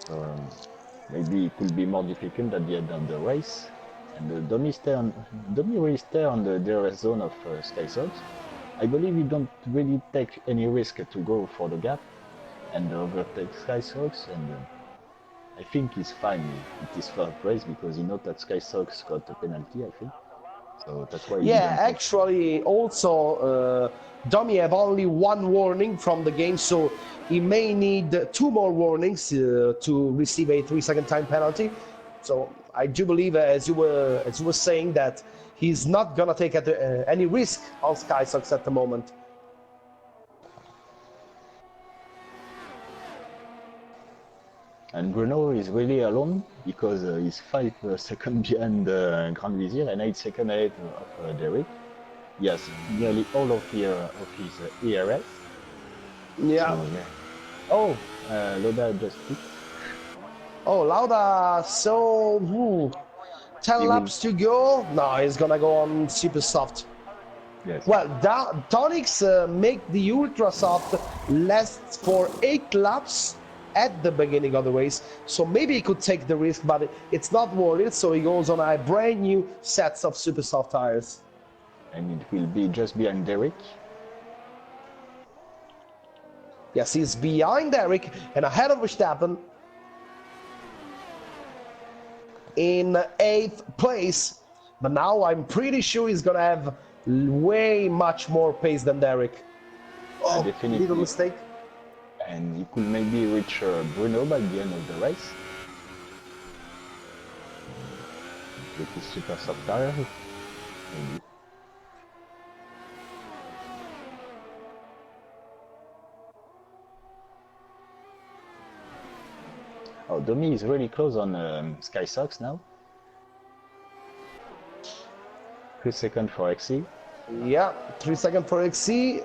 So maybe it will be more difficult at the end of the race. And Domi will stay on the DRS zone of Skysox. I believe you don't really take any risk to go for the gap and overtake Skysox, and I think he's fine with his first race, because he knows that Skysox got a penalty, I think. So that's why. Yeah, actually, also Domi have only 1 warning from the game, so he may need 2 more warnings to receive a 3-second time penalty. So I do believe, as you were saying, that he's not gonna take any risk on Skysox at the moment. And Bruno is really alone, because he's 5 seconds behind Grand Vizier and 8 seconds ahead of Derek. He has nearly all of his ERS. Yeah. So, yeah. Oh, Lauda just picked. Oh, Lauda, so 10 laps to go. No, he's gonna go on super soft. Yes. Well, Tonics make the ultra soft last for 8 laps at the beginning of the race, so maybe he could take the risk, but it's not worth it, so he goes on a brand new sets of super soft tires. And it will be just behind Derek. Yes, he's behind Derek and ahead of Verstappen in 8th place, but now I'm pretty sure he's gonna have way much more pace than Derek. Oh, definitely. little mistake. And he could maybe reach Bruno by the end of the race with his super soft tire, maybe. Oh, Domi is really close on Skysox now. 3 seconds for XC. Yeah, 3 seconds for XC.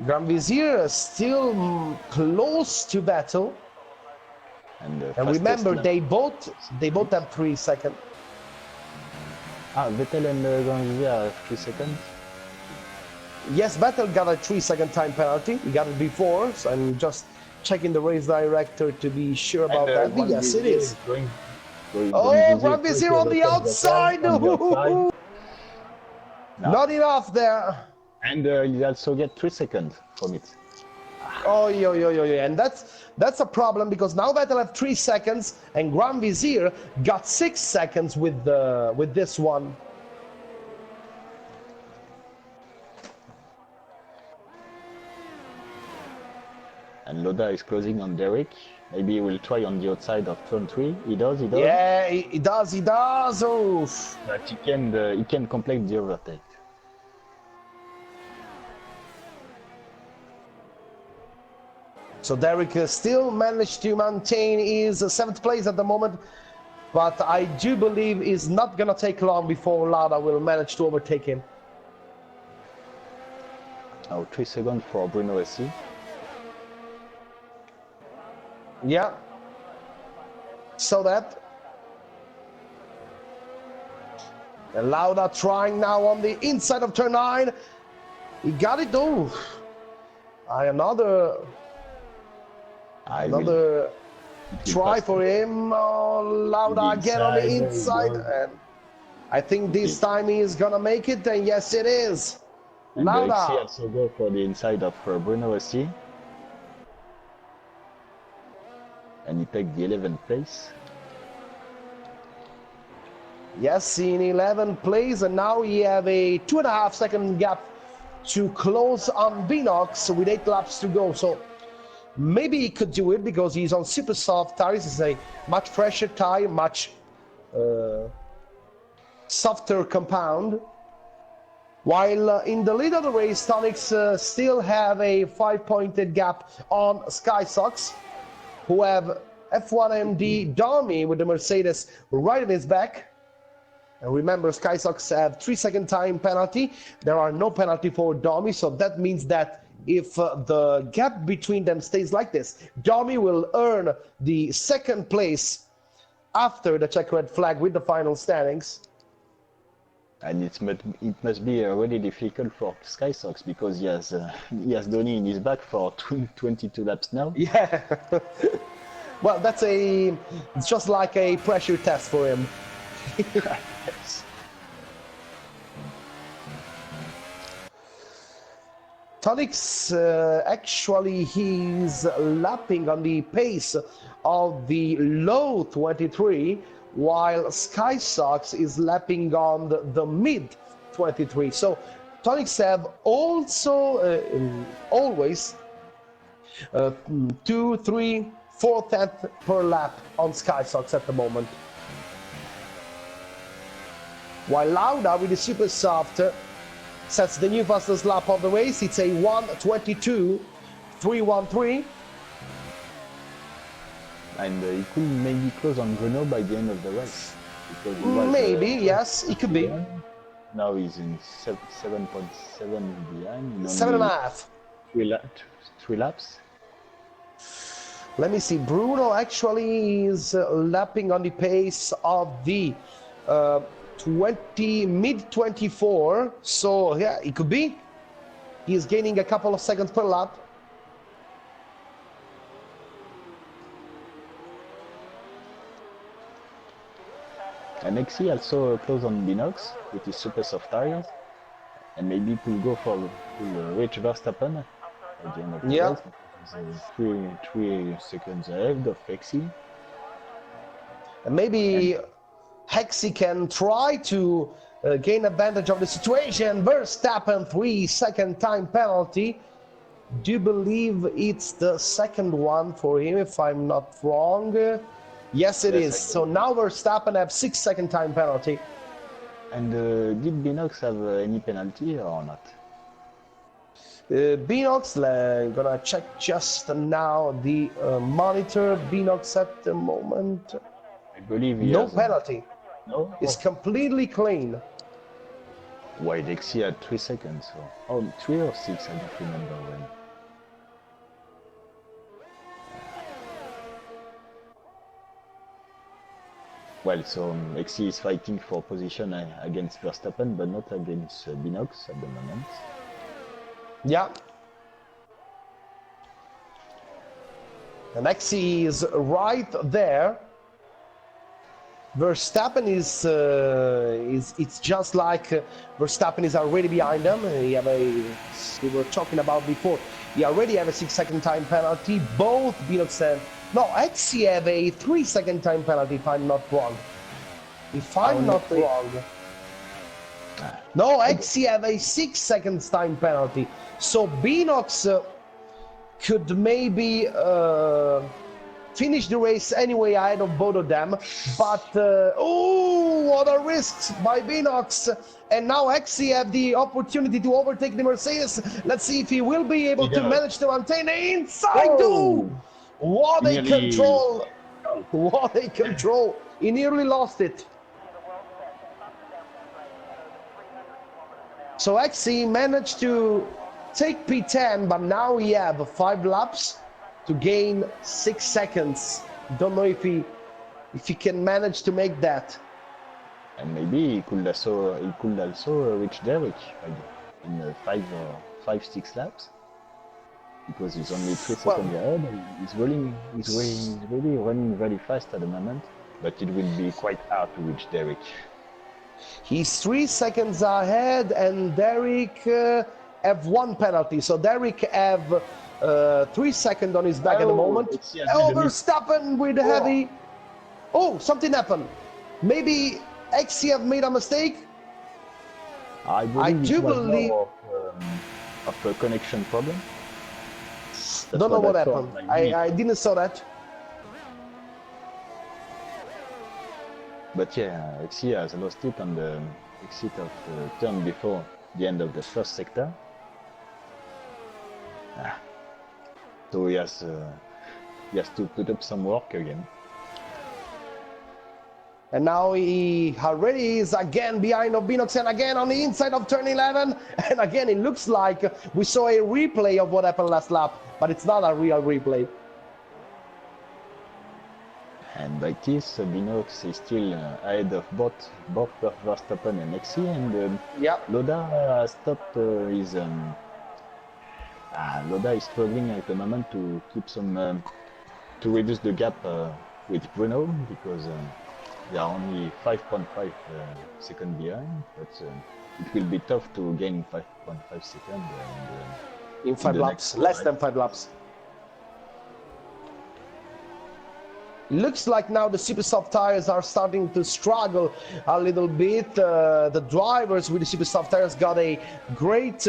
Grand Vizier is still close to Vettel. And remember, they both have 3 seconds. Vettel and Grand Vizier are 3 seconds. Yes, Vettel got a 3-second time penalty. He got it before, so I'm just checking the race director to be sure about that. But yes, it is. Oh, Grand Vizier on the outside! Not enough there. And you also get 3 seconds from it. Oh, and that's a problem, because now Vettel have 3 seconds and Grand Vizier got 6 seconds with this one. And Loda is closing on Derek. Maybe he will try on the outside of turn 3. He does, he does. Yeah, he does, he does. Oof. But he can complete the overtake. So Derek still managed to maintain his 7th place at the moment, but I do believe it's not gonna take long before Lauda will manage to overtake him. Now 3 seconds for Bruno Rossi. Yeah. So that. And Lauda trying now on the inside of turn 9. He got it though. Another try for him. Oh, Lauda again on the inside. And I think this time he's gonna make it. And yes, it is. And Lauda. XC also go for the inside of Bruno Rossi. And he takes the 11th place. Yes, in 11th place, and now he have a 2.5 second gap to close on Binox with 8 laps to go. So maybe he could do it because he's on super soft tires. It's a much fresher tire, much softer compound. While in the lead of the race, Tonics still have a 5-pointed gap on Sky Sox, who have F1MD Domi with the Mercedes right on his back. And remember, Sky Sox have 3-second time penalty. There are no penalty for Domi, so that means that if the gap between them stays like this, Domi will earn the 2nd place after the checkered flag with the final standings. And it must be really difficult for Sky Sox because he has Donny in his back for 22 laps now. Yeah. Well, it's just like a pressure test for him. Yes. Tonics, actually, he's lapping on the pace of the low 23, while Sky Sox is lapping on the mid 23. So Tonics have also always 2, 3, 4 tenths per lap on Sky Sox at the moment. While Lauda with the super soft sets the new fastest lap of the race. It's a 1:22.313. And he could maybe close on Bruno by the end of the race. Because he was, Maybe, yes, it could be. Now he's in 7.7 behind. 7.5. 3 laps. Let me see. Bruno actually is lapping on the pace of the mid 24. So yeah, it could be. He's gaining a couple of seconds per lap. And XC also close on Binox with his super soft tires. And maybe it will go for reach Verstappen at the end of the race. He's 3 seconds ahead of XC. And maybe Hexy can try to gain advantage of the situation. Verstappen 3-second time penalty. Do you believe it's the 2nd one for him, if I'm not wrong? Yes, it is. So now Verstappen have 6-second time penalty. And did Binox have any penalty or not? Binox, gonna check just now the monitor. Binox at the moment. I believe he no has penalty. No? It's completely clean. Why XC had 3 seconds? So. Oh, 3 or 6, I don't remember when. Well, so XC is fighting for position against Verstappen, but not against Binox at the moment. Yeah. And XC is right there. Verstappen is it's just like Verstappen is already behind them. We were talking about before. He already have a 6-second time penalty. Both Binox and XC have a 3-second time penalty, if I'm not wrong. No, XC have a 6 seconds time penalty. So Binox could maybe finish the race anyway ahead of both of them. But oh, what a risk by Binox! And now Exi have the opportunity to overtake the Mercedes. Let's see if he will be able to manage to maintain the inside. Oh! What a Nearly- control! What a control! He nearly lost it. So Exi managed to take P10, but now he have 5 laps to gain 6 seconds. Don't know if he can manage to make that. And maybe he could also reach Derek in 5-6 laps, because he's only 3 seconds ahead. He's really running very fast at the moment, but it will be quite hard to reach Derek. He's 3 seconds ahead, and Derek have 1 penalty. So Derek have 3 seconds on his back at the moment. Verstappen with a heavy. Oh, something happened. Maybe Exi have made a mistake. I do believe of a connection problem. Don't know what happened. I didn't saw that. But yeah, Exi has lost it on the exit of the turn before the end of the first sector. So he has to put up some work again. And now he already is again behind of Binox and again on the inside of turn 11. And again, it looks like we saw a replay of what happened last lap, but it's not a real replay. And like this, Binox is still ahead of both Verstappen and Exi, and Loda stopped his. Loda is struggling at the moment to keep some to reduce the gap with Bruno, because they are only 5.5 seconds behind. But it will be tough to gain 5.5 seconds in 5 laps, less than 5 laps. Looks like now the super soft tires are starting to struggle a little bit. The drivers with the super soft tires got a great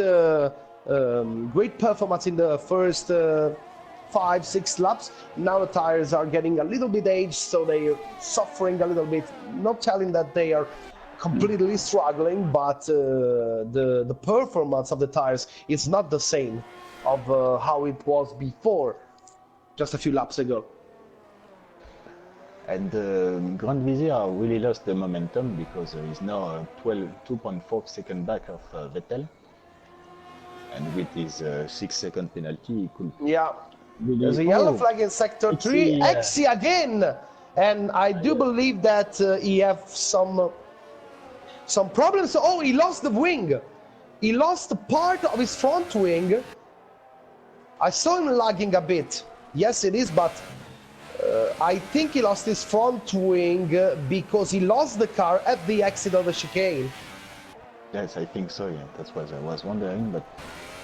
performance in the first 5-6 laps. Now the tires are getting a little bit aged, so they're suffering a little bit. Not telling that they are completely struggling, but the performance of the tires is not the same of how it was before, just a few laps ago. And Grand Vizier really lost the momentum, because he's now 2.4 seconds back of Vettel. And with his 6-second penalty, he could... Yeah, there's a yellow flag in sector 3. Exi again! And I do believe that he have some problems. Oh, he lost the wing. He lost part of his front wing. I saw him lagging a bit. Yes, it is, but... I think he lost his front wing because he lost the car at the exit of the chicane. Yes, I think so, yeah. That's what I was wondering, but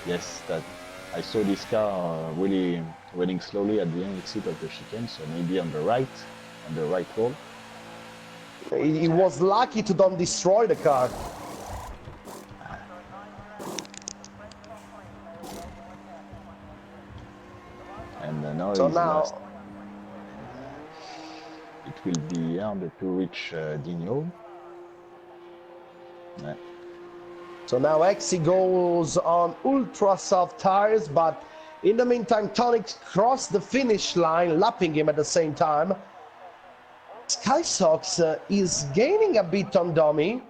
yes, that I saw this car really running slowly at the exit of the chicane, so maybe on the right wall. He was lucky to don't destroy the car. And now so he's now last. It will be hard to reach Dino. Yeah. So now Exi goes on ultra soft tires, but in the meantime, Tonic crossed the finish line, lapping him at the same time. Skysox is gaining a bit on Domi,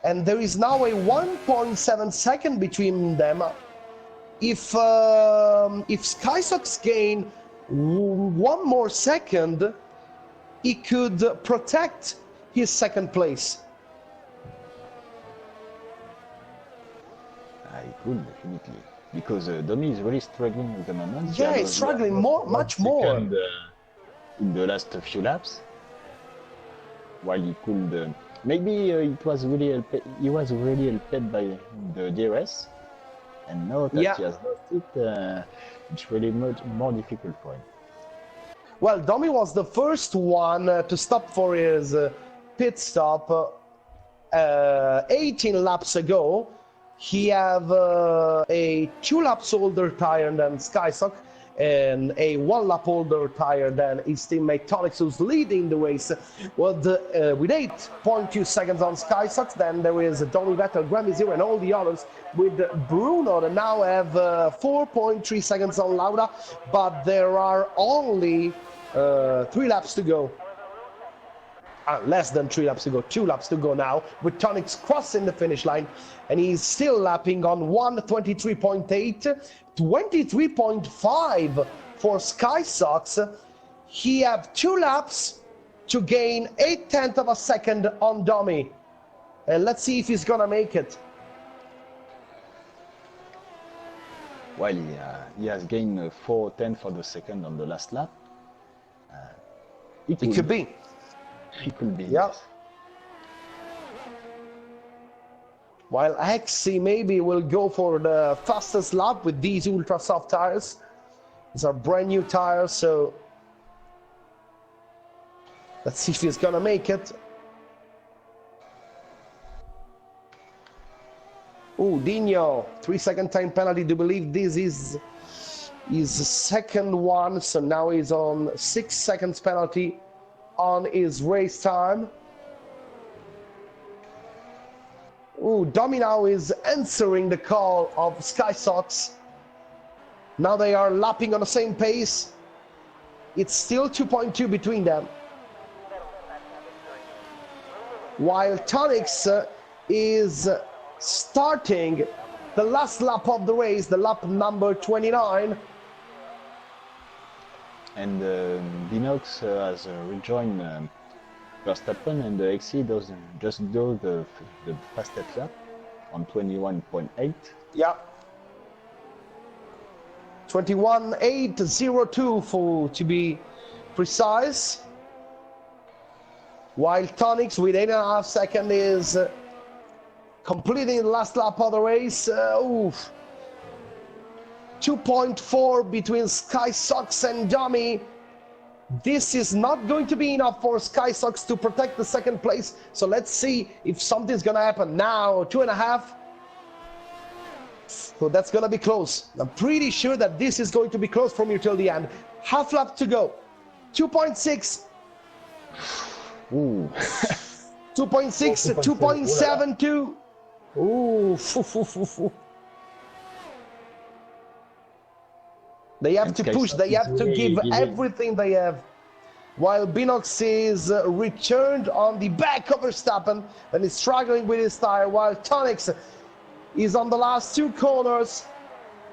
and there is now a 1.7 second between them. If Skysox gain 1 more second, he could protect his second place. I could definitely, because Domi is really struggling at the moment. Yeah, he's struggling much more. In the last few laps, while he could, maybe he was really helped by the DRS, and now that he has lost it, it's really much more difficult for him. Well, Domi was the first one to stop for his pit stop 18 laps ago. He have a 2 laps older tire than Skysock and a 1 lap older tire than his teammate Tonix, who's leading the race with 8.2 seconds on Skysock. Then there is Donny Vettel, Grammy Zero, and all the others with Bruno that now have 4.3 seconds on Lauda, but there are only 3 laps to go. Less than 3 laps to go, 2 laps to go now, with Tonix crossing the finish line, and he's still lapping on 1:23.8, 23.5 for Skysox. He have 2 laps to gain 0.8 of a second on Domi, and let's see if he's gonna make it. Well, he has gained 4/10 for the second on the last lap. It could be. It could be. Yeah. Yes. While Hexy maybe will go for the fastest lap with these ultra soft tires. These are brand new tires, so let's see if he's gonna make it. Oh, Dino, 3-second time penalty. Do believe this is his second one, so now he's on 6 seconds penalty on his race time. Ooh, Domi now is answering the call of Skysox. Now they are lapping on the same pace. It's still 2.2 between them. While Tonix is starting the last lap of the race, the lap number 29. And Binox has rejoined Verstappen, and the XC just do the fastest lap on 21.8. Yeah. 21.802 to be precise. While Tonix with 8.5 seconds is completing the last lap of the race. 2.4 between Skysox and Domi. This is not going to be enough for Skysox to protect the second place. So let's see if something's gonna happen now. 2.5. So that's gonna be close. I'm pretty sure that this is going to be close from here till the end. Half lap to go. 2.6. Ooh. 2.6, 2.72. Ooh. They have to push, they have to give everything they have. While Binox is returned on the back of Verstappen and is struggling with his tire, while Tonix is on the last 2 corners.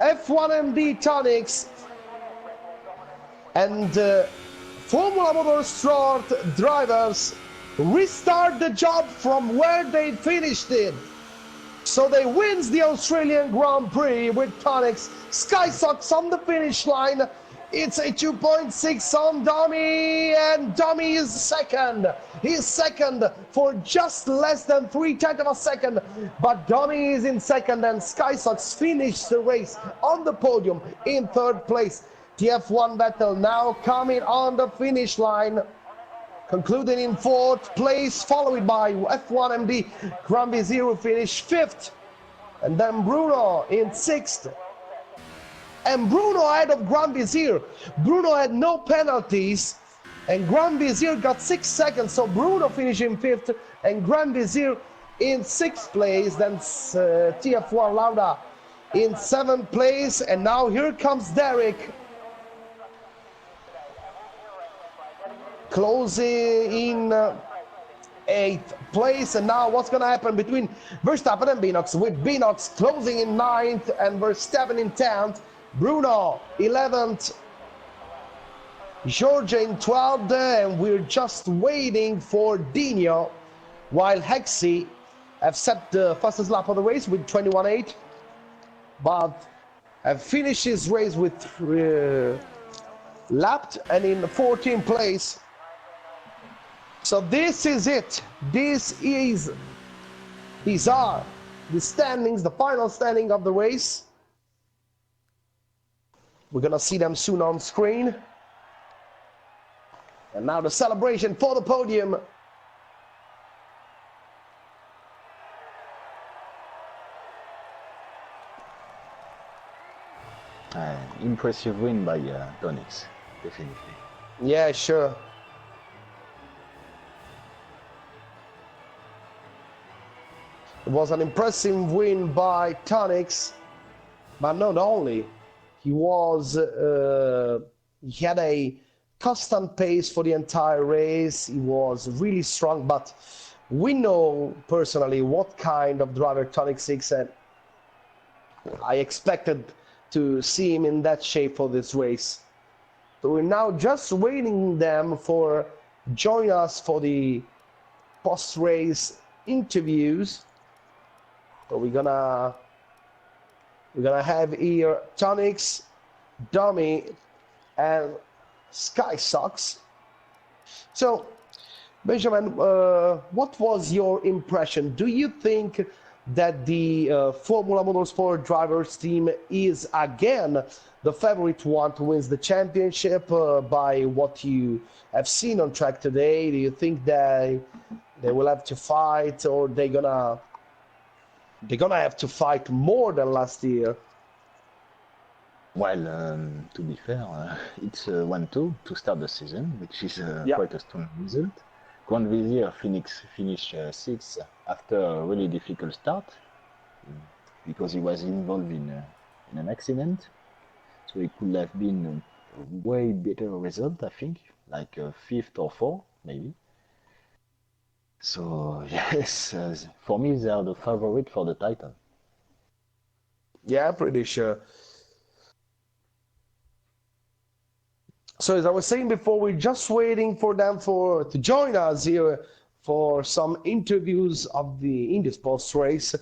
F1MD Tonix and Formula Motorsport drivers restart the job from where they finished it. So they wins the Australian Grand Prix with Tonix. Skysox on the finish line. It's a 2.6 on Domi, and Domi is second. He's second for just less than 0.3 of a second. But Domi is in second, and Skysox finished the race on the podium in 3rd place. The F1 Vettel now coming on the finish line, concluding in 4th place, followed by F1MD. Gramby Zero finished 5th, and then Bruno in 6th. And Bruno ahead of Gramby Zero. Bruno had no penalties, and Gramby Zero got 6 seconds, so Bruno finished in 5th, and Gramby Zero in 6th place. Then TF1 Lauda in 7th place, and now here comes Derek. Closing in 8th place, and now what's going to happen between Verstappen and Binox, with Binox closing in 9th and Verstappen in 10th, Bruno 11th, Georgia in 12th, and we're just waiting for Dino, while Hexy have set the fastest lap of the race with 21.8, but have finished his race with lapped and in 14th place. So this is it. These are the standings, the final standing of the race. We're gonna see them soon on screen. And now the celebration for the podium. Impressive win by Tonix, definitely. Yeah, sure. It was an impressive win by Tonix, but not only. He was he had a constant pace for the entire race. He was really strong, but we know personally what kind of driver Tonix is, and I expected to see him in that shape for this race. So we're now just waiting them for join us for the post-race interviews. So we're gonna have here Tonix, Dummy, and Sky Sox. So Benjamin, what was your impression? Do you think that the Formula Motorsport drivers team is again the favorite one to win the championship by what you have seen on track today? Do you think they will have to fight, or they're gonna have to fight more than last year? Well, to be fair, it's 1-2 to start the season, which is Yeah. quite a strong result. Grand Vizier Phoenix finished sixth after a really difficult start because he was involved in an accident. So it could have been a way better result, I think, like fifth or fourth, maybe. So yes, for me, they are the favorite for the title. Yeah, I'm pretty sure. So as I was saying before, we're just waiting for them to join us here for some interviews of the in this post race.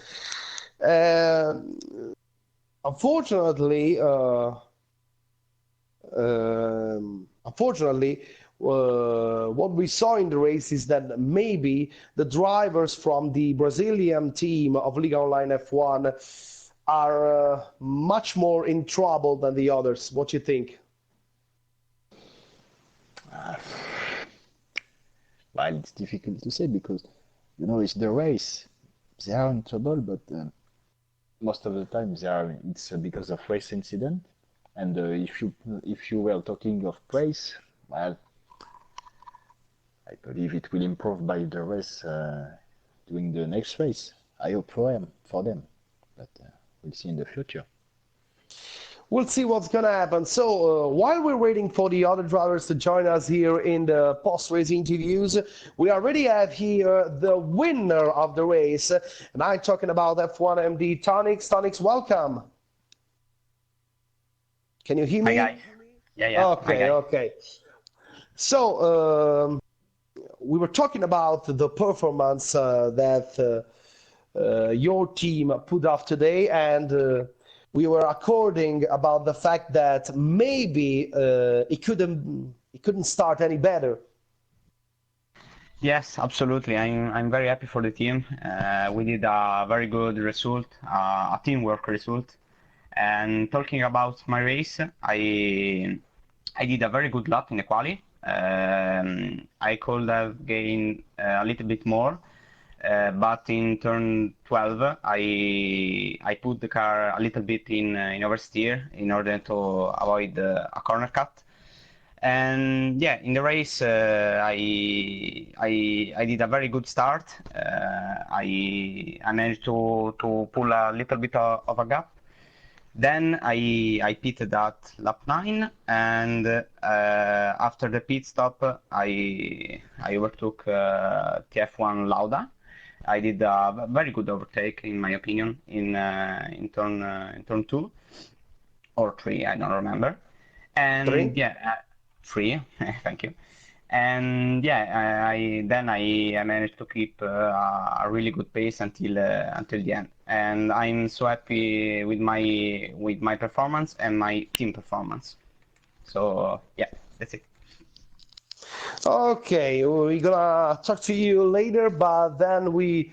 Unfortunately, what we saw in the race is that maybe the drivers from the Brazilian team of Liga Online F1 are much more in trouble than the others. What do you think? Well, it's difficult to say because it's the race. They are in trouble, but most of the time it's because of race incident. And if you were talking of praise, well, I believe it will improve by the race during the next race. I hope for them, but we'll see in the future. We'll see what's going to happen. So while we're waiting for the other drivers to join us here in the post-race interviews, we already have here the winner of the race. And I'm talking about F1 MD Tonix. Tonix, welcome. Can you hear me? Hi guys. Yeah. Hi Okay, guys. okay. So we were talking about the performance that your team put off today, and we were according about the fact that maybe it couldn't start any better. Yes, absolutely. I'm very happy for the team. We did a very good result, a teamwork result. And talking about my race, I did a very good lap in the quali. I could have gained a little bit more, but in turn 12, I put the car a little bit in oversteer in order to avoid a corner cut. And yeah, in the race, I did a very good start. I managed to pull a little bit of a gap. Then I pitted at lap 9, and after the pit stop, I overtook TF1 Lauda. I did a very good overtake, in my opinion, in turn 2 or 3, I don't remember. And Three. yeah, 3, thank you. And yeah, I managed to keep a really good pace until the end. And I'm so happy with my performance and my team performance. So yeah, that's it. Okay, we're gonna talk to you later, but then we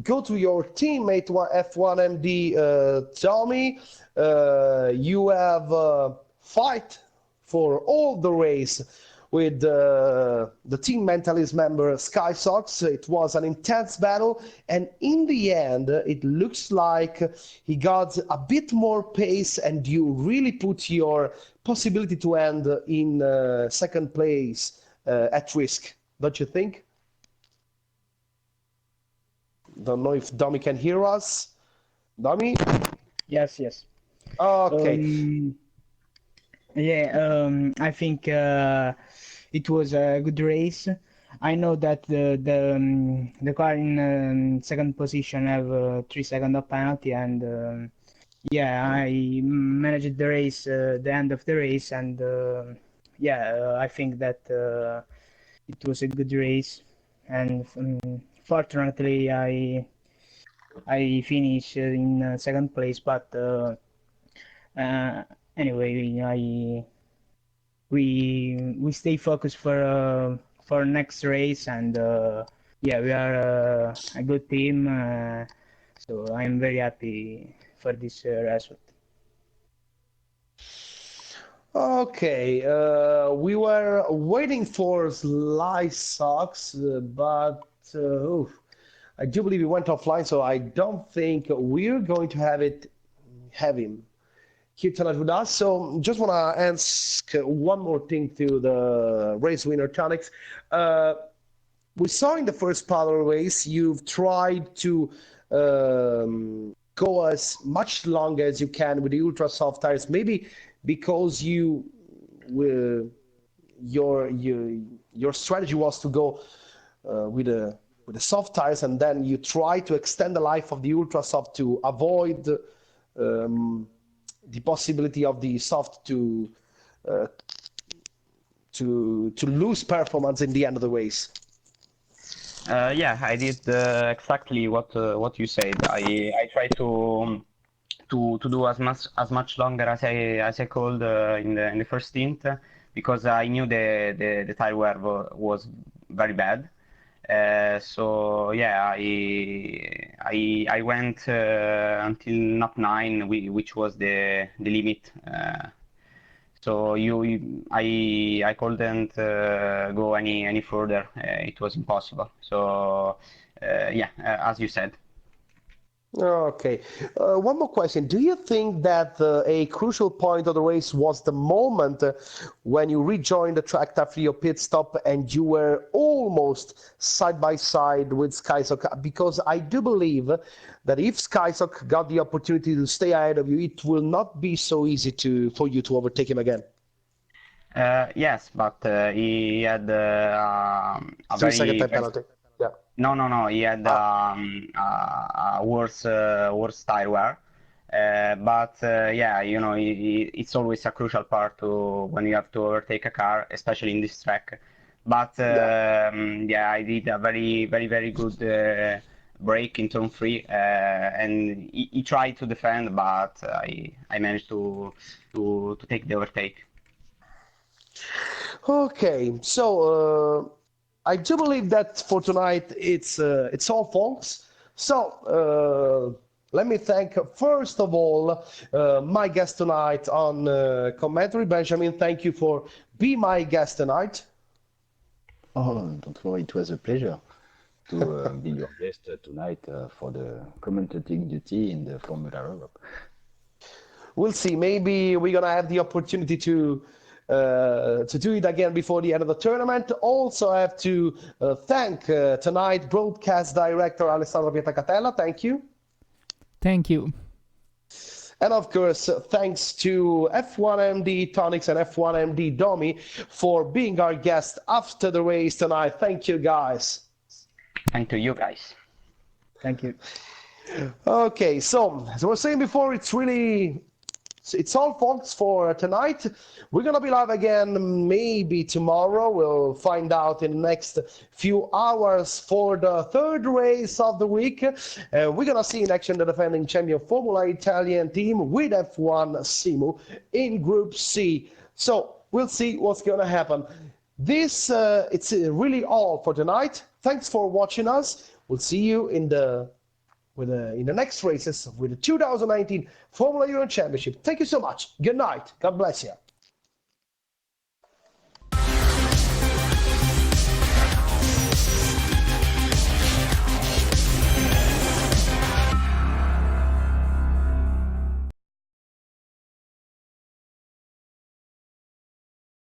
go to your teammate F1MD Tommy. You have fight for all the race. with the Team Mentalist member Sky Sox. It was an intense battle, and in the end, it looks like he got a bit more pace, and you really put your possibility to end in second place at risk, don't you think? Don't know if Domi can hear us. Domi? Yes, yes. Okay. I think it was a good race. I know that the car in second position have 3 seconds of penalty, and I managed the race, the end of the race, and I think that it was a good race, and fortunately I finished in second place, but uh, anyway, we stay focused for next race, and we are a good team, so I'm very happy for this result. Okay, we were waiting for Sly Socks, but I do believe he went offline, so I don't think we're going to have him here tonight with us. So just want to ask one more thing to the race winner, Tonix. We saw in the first part of the race you've tried to go as much longer as you can with the ultra soft tires, maybe because your strategy was to go with the soft tires, and then you try to extend the life of the ultra soft to avoid the possibility of the soft to lose performance in the end of the race. I did exactly what you said. I tried to do as much longer as I could in the first stint, because I knew the tire wear was very bad. I went until lap 9, which was the limit. I couldn't go any further. It was impossible. As you said. Okay. One more question. Do you think that a crucial point of the race was the moment when you rejoined the track after your pit stop and you were almost side by side with Skysock? Because I do believe that if Skysock got the opportunity to stay ahead of you, it will not be so easy for you to overtake him again. Yes, but he had a 3 second very time penalty. Yeah. No. He had a worse tire wear. It's always a crucial part to when you have to overtake a car, especially in this track. But I did a very, very, very good break in turn 3, and he tried to defend, but I managed to take the overtake. Okay, so I do believe that for tonight it's all, folks. So let me thank first of all my guest tonight on commentary, Benjamin. Thank you for being my guest tonight. Oh, don't worry, it was a pleasure to be your guest tonight for the commentating duty in the Formula Europe. We'll see. Maybe we're gonna have the opportunity to do it again before the end of the tournament. Also, I have to thank tonight broadcast director Alessandro Pietacatella. Thank you. Thank you. And of course, thanks to F1MD Tonix and F1MD Domi for being our guest after the race tonight. Thank you, guys. Thank you guys. Thank you. Okay, so as I was saying before, it's all, folks, for tonight. We're going to be live again maybe tomorrow. We'll find out in the next few hours for the third race of the week. We're going to see in action the defending champion Formula Italian team with F1 Simu in Group C. So we'll see what's going to happen. This it's really all for tonight. Thanks for watching us. We'll see you in the next races with the 2019 Formula Euro Championship. Thank you so much. Good night. God bless you.